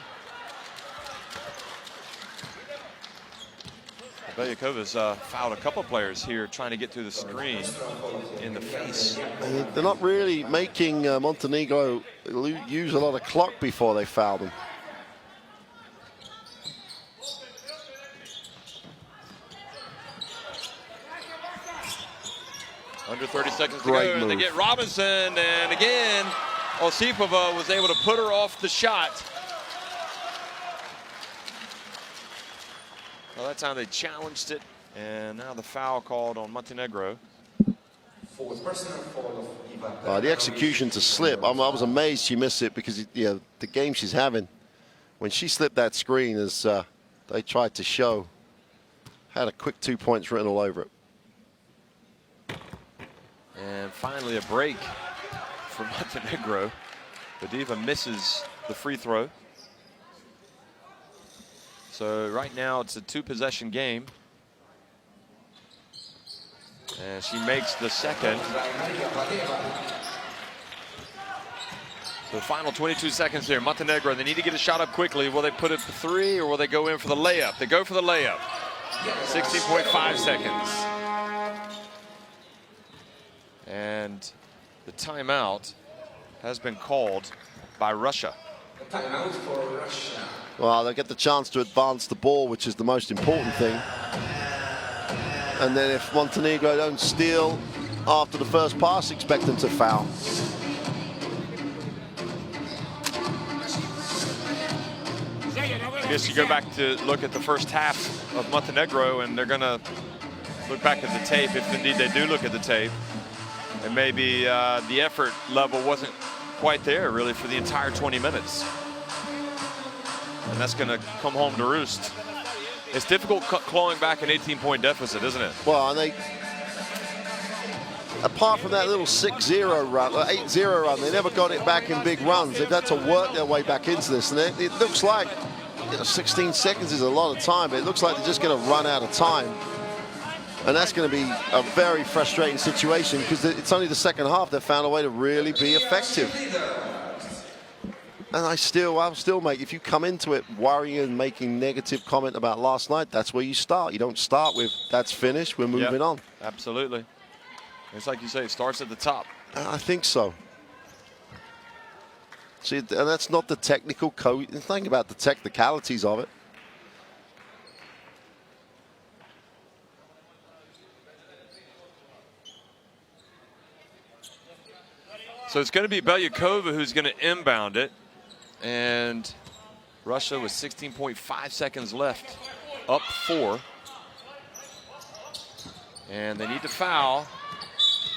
Belyakova's fouled a couple players here trying to get through the screen in the face. They're not really making Montenegro use a lot of clock before they foul them. Under 30 seconds to go, and they get Robinson, and again, Osipova was able to put her off the shot. Well, that time they challenged it, and now the foul called on Montenegro. The execution to slip, I was amazed she missed it because the game she's having, when she slipped that screen, as they tried to show, had a quick 2 points written all over it. And finally a break for Montenegro. Vadiva misses the free throw. So right now it's a 2-possession game. And she makes the second. So the final 22 seconds here. Montenegro, they need to get a shot up quickly. Will they put it for 3 or will they go in for the layup? They go for the layup. 16.5 seconds. And the timeout has been called by Russia. Timeout for Russia. Well, they get the chance to advance the ball, which is the most important thing. And then if Montenegro don't steal after the first pass, expect them to foul. I guess you go back to look at the first half of Montenegro, and they're going to look back at the tape, if indeed they do look at the tape. And maybe the effort level wasn't quite there, really, for the entire 20 minutes. And that's going to come home to roost. It's difficult clawing back an 18-point deficit, isn't it? Well, and they, apart from that little 6-0 run, 8-0 run, they never got it back in big runs. They've had to work their way back into this. And it looks like 16 seconds is a lot of time, but it looks like they're just going to run out of time. And that's going to be a very frustrating situation because it's only the second half they've found a way to really be effective. And I'll still make, if you come into it worrying, making negative comment about last night, that's where you start. You don't start with, that's finished, we're moving on. Absolutely. It's like you say, it starts at the top. I think so. See, and that's not the technical code. It's nothing about the technicalities of it. So it's going to be Belyakova who's going to inbound it. And Russia with 16.5 seconds left, up 4. And they need to foul.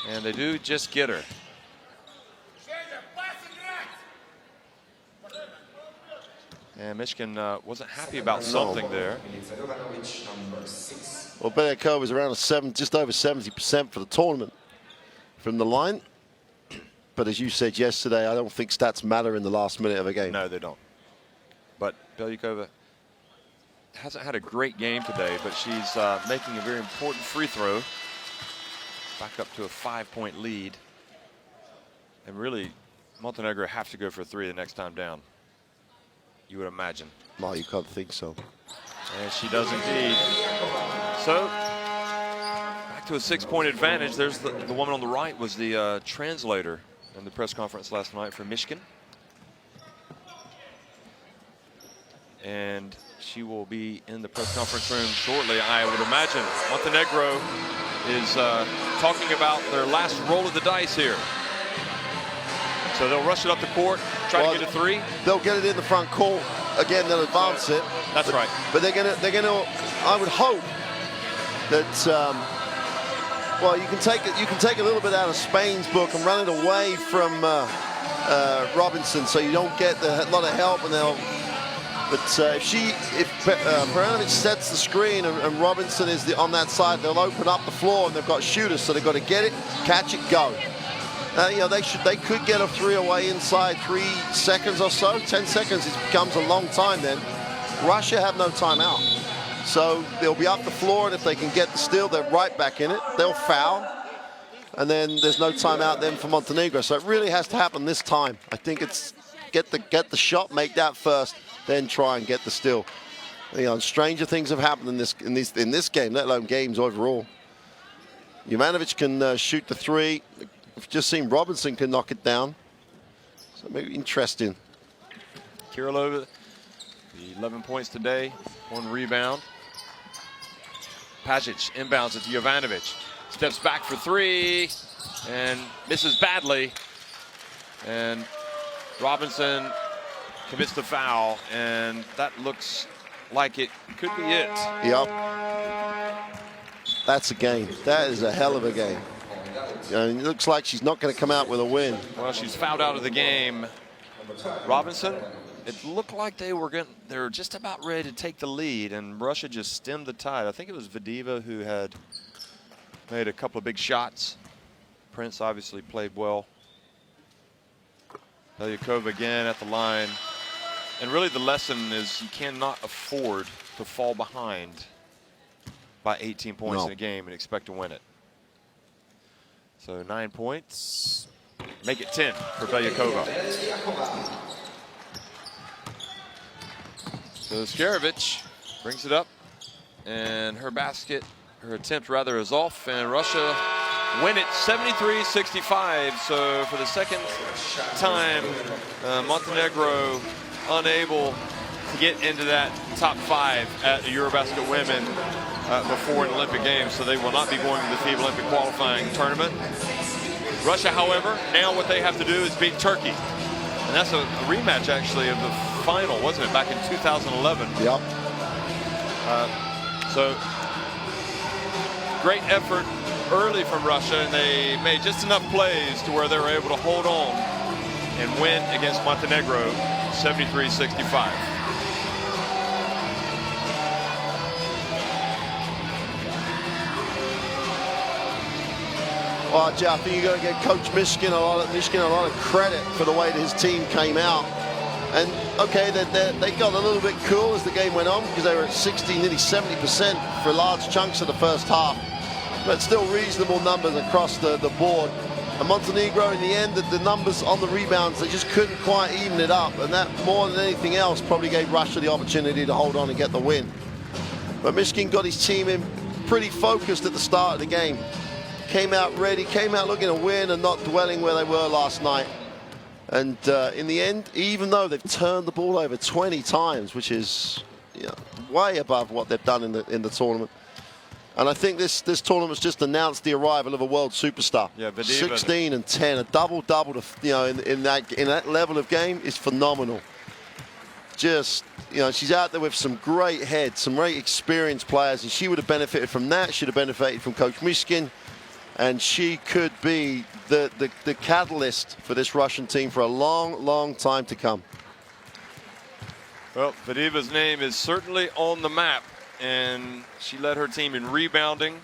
And they do just get her. And Michigan wasn't happy about something there. Well, Belyakova was around just over 70% for the tournament from the line. But as you said yesterday, I don't think stats matter in the last minute of a game. No, they don't. But Belyakova hasn't had a great game today, but she's making a very important free throw. Back up to a 5-point lead. And really, Montenegro have to go for 3 the next time down. You would imagine. No, you can't think so. And she does indeed. So, back to a 6-point advantage. There's the woman on the right was the translator in the press conference last night for Michigan. And she will be in the press conference room shortly, I would imagine. Montenegro is talking about their last roll of the dice here. So they'll rush it up the court, try to get a 3. They'll get it in the front court. Again, they'll advance it. That's right. But they're gonna. I would hope that. Well, you can take a little bit out of Spain's book and run it away from Robinson, so you don't get a lot of help, and they'll. But if Peranovic sets the screen and Robinson is on that side, they'll open up the floor, and they've got shooters, so they've got to get it, catch it, go. You know, they could get a 3 away inside 3 seconds or so. 10 seconds becomes a long time then. Russia have no timeout. So they'll be up the floor, and if they can get the steal, they're right back in it. They'll foul, and then there's no timeout then for Montenegro. So it really has to happen this time. I think it's get the shot, make that first, then try and get the steal. You know, stranger things have happened in this game, let alone games overall. Jovanovic can shoot the 3. We've just seen Robinson can knock it down. So maybe interesting. Kirilova, 11 points today, 1 rebound. Pajic inbounds it to Jovanovic. Steps back for 3 and misses badly. And Robinson commits the foul, and that looks like it could be it. Yep. That's a game. That is a hell of a game. And it looks like she's not going to come out with a win. Well, she's fouled out of the game. Robinson, it looked like they were just about ready to take the lead, and Russia just stemmed the tide. I think it was Vadiva who had made a couple of big shots. Prince obviously played well. Belyakova again at the line. And really the lesson is you cannot afford to fall behind by 18 points in a game and expect to win it. So 9 points, make it 10 for Belyakova. So Skarevich brings it up, and her attempt rather is off, and Russia win it 73-65. So for the second time, Montenegro unable to get into that top 5 at the Eurobasket Women before an Olympic Games, so they will not be going to the FIBA Olympic qualifying tournament. Russia, however, now what they have to do is beat Turkey. And that's a rematch, actually, of the final, wasn't it, back in 2011? Yep. So, great effort early from Russia, and they made just enough plays to where they were able to hold on and win against Montenegro 73-65. Well, Jeff, I think you've got to get Coach Michigan a lot of credit for the way that his team came out. And okay, they got a little bit cool as the game went on because they were at 60, nearly 70% for large chunks of the first half. But still reasonable numbers across the board. And Montenegro, in the end, the numbers on the rebounds, they just couldn't quite even it up. And that, more than anything else, probably gave Russia the opportunity to hold on and get the win. But Michigan got his team in pretty focused at the start of the game. Came out ready, came out looking to win and not dwelling where they were last night. And in the end, even though they've turned the ball over 20 times, which is way above what they've done in the tournament. And I think this tournament's just announced the arrival of a world superstar. Yeah, Vadiva. 16 and 10, a double-double in that level of game is phenomenal. Just, she's out there with some great heads, some great experienced players, and she would have benefited from that. She'd have benefited from Coach Mishkin, and she could be the catalyst for this Russian team for a long, long time to come. Well, Vadiva's name is certainly on the map, and she led her team in rebounding,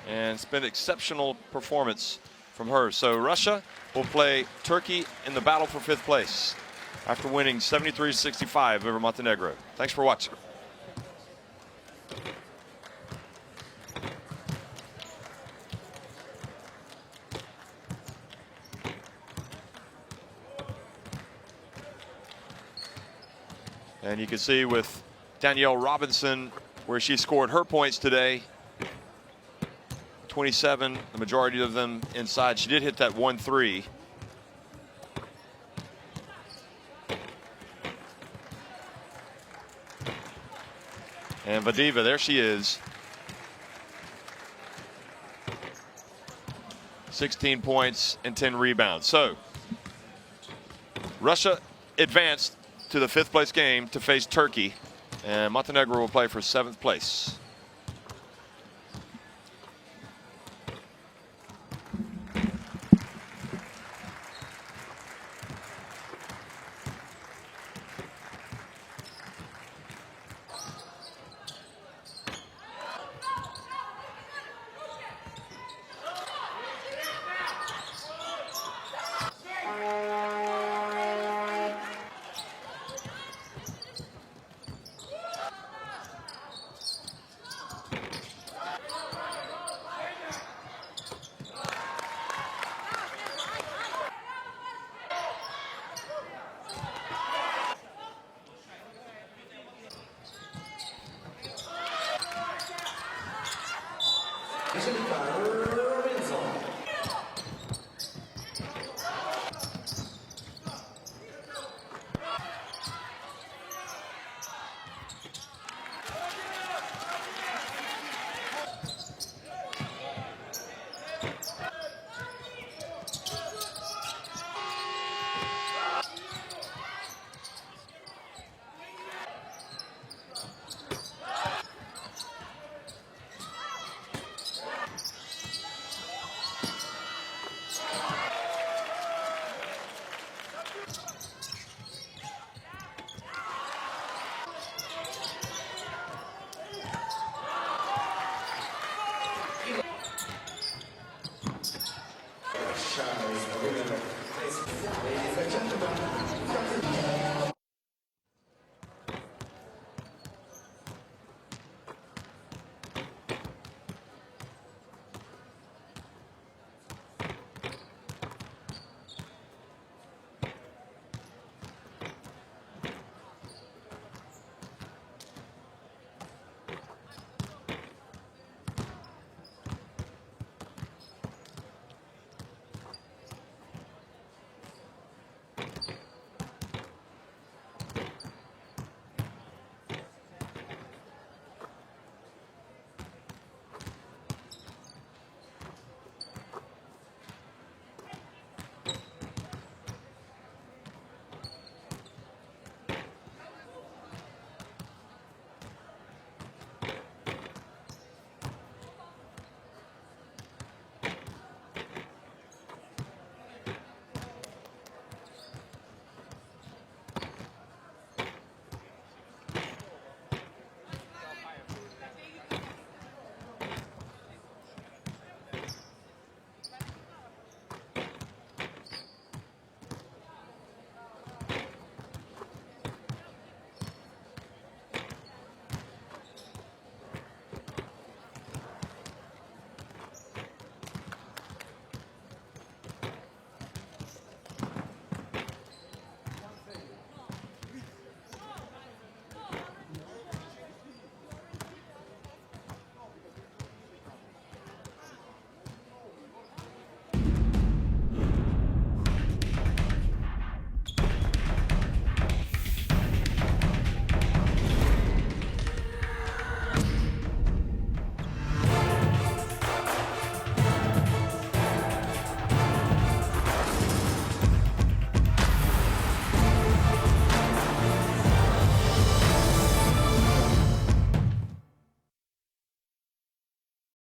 and it's been exceptional performance from her. So Russia will play Turkey in the battle for 5th place after winning 73-65 over Montenegro. Thanks for watching. And you can see with Danielle Robinson where she scored her points today. 27, the majority of them inside. She did hit that 1-3. And Vadiva, there she is. 16 points and 10 rebounds. So Russia advanced to the 5th place game to face Turkey, and Montenegro will play for 7th place.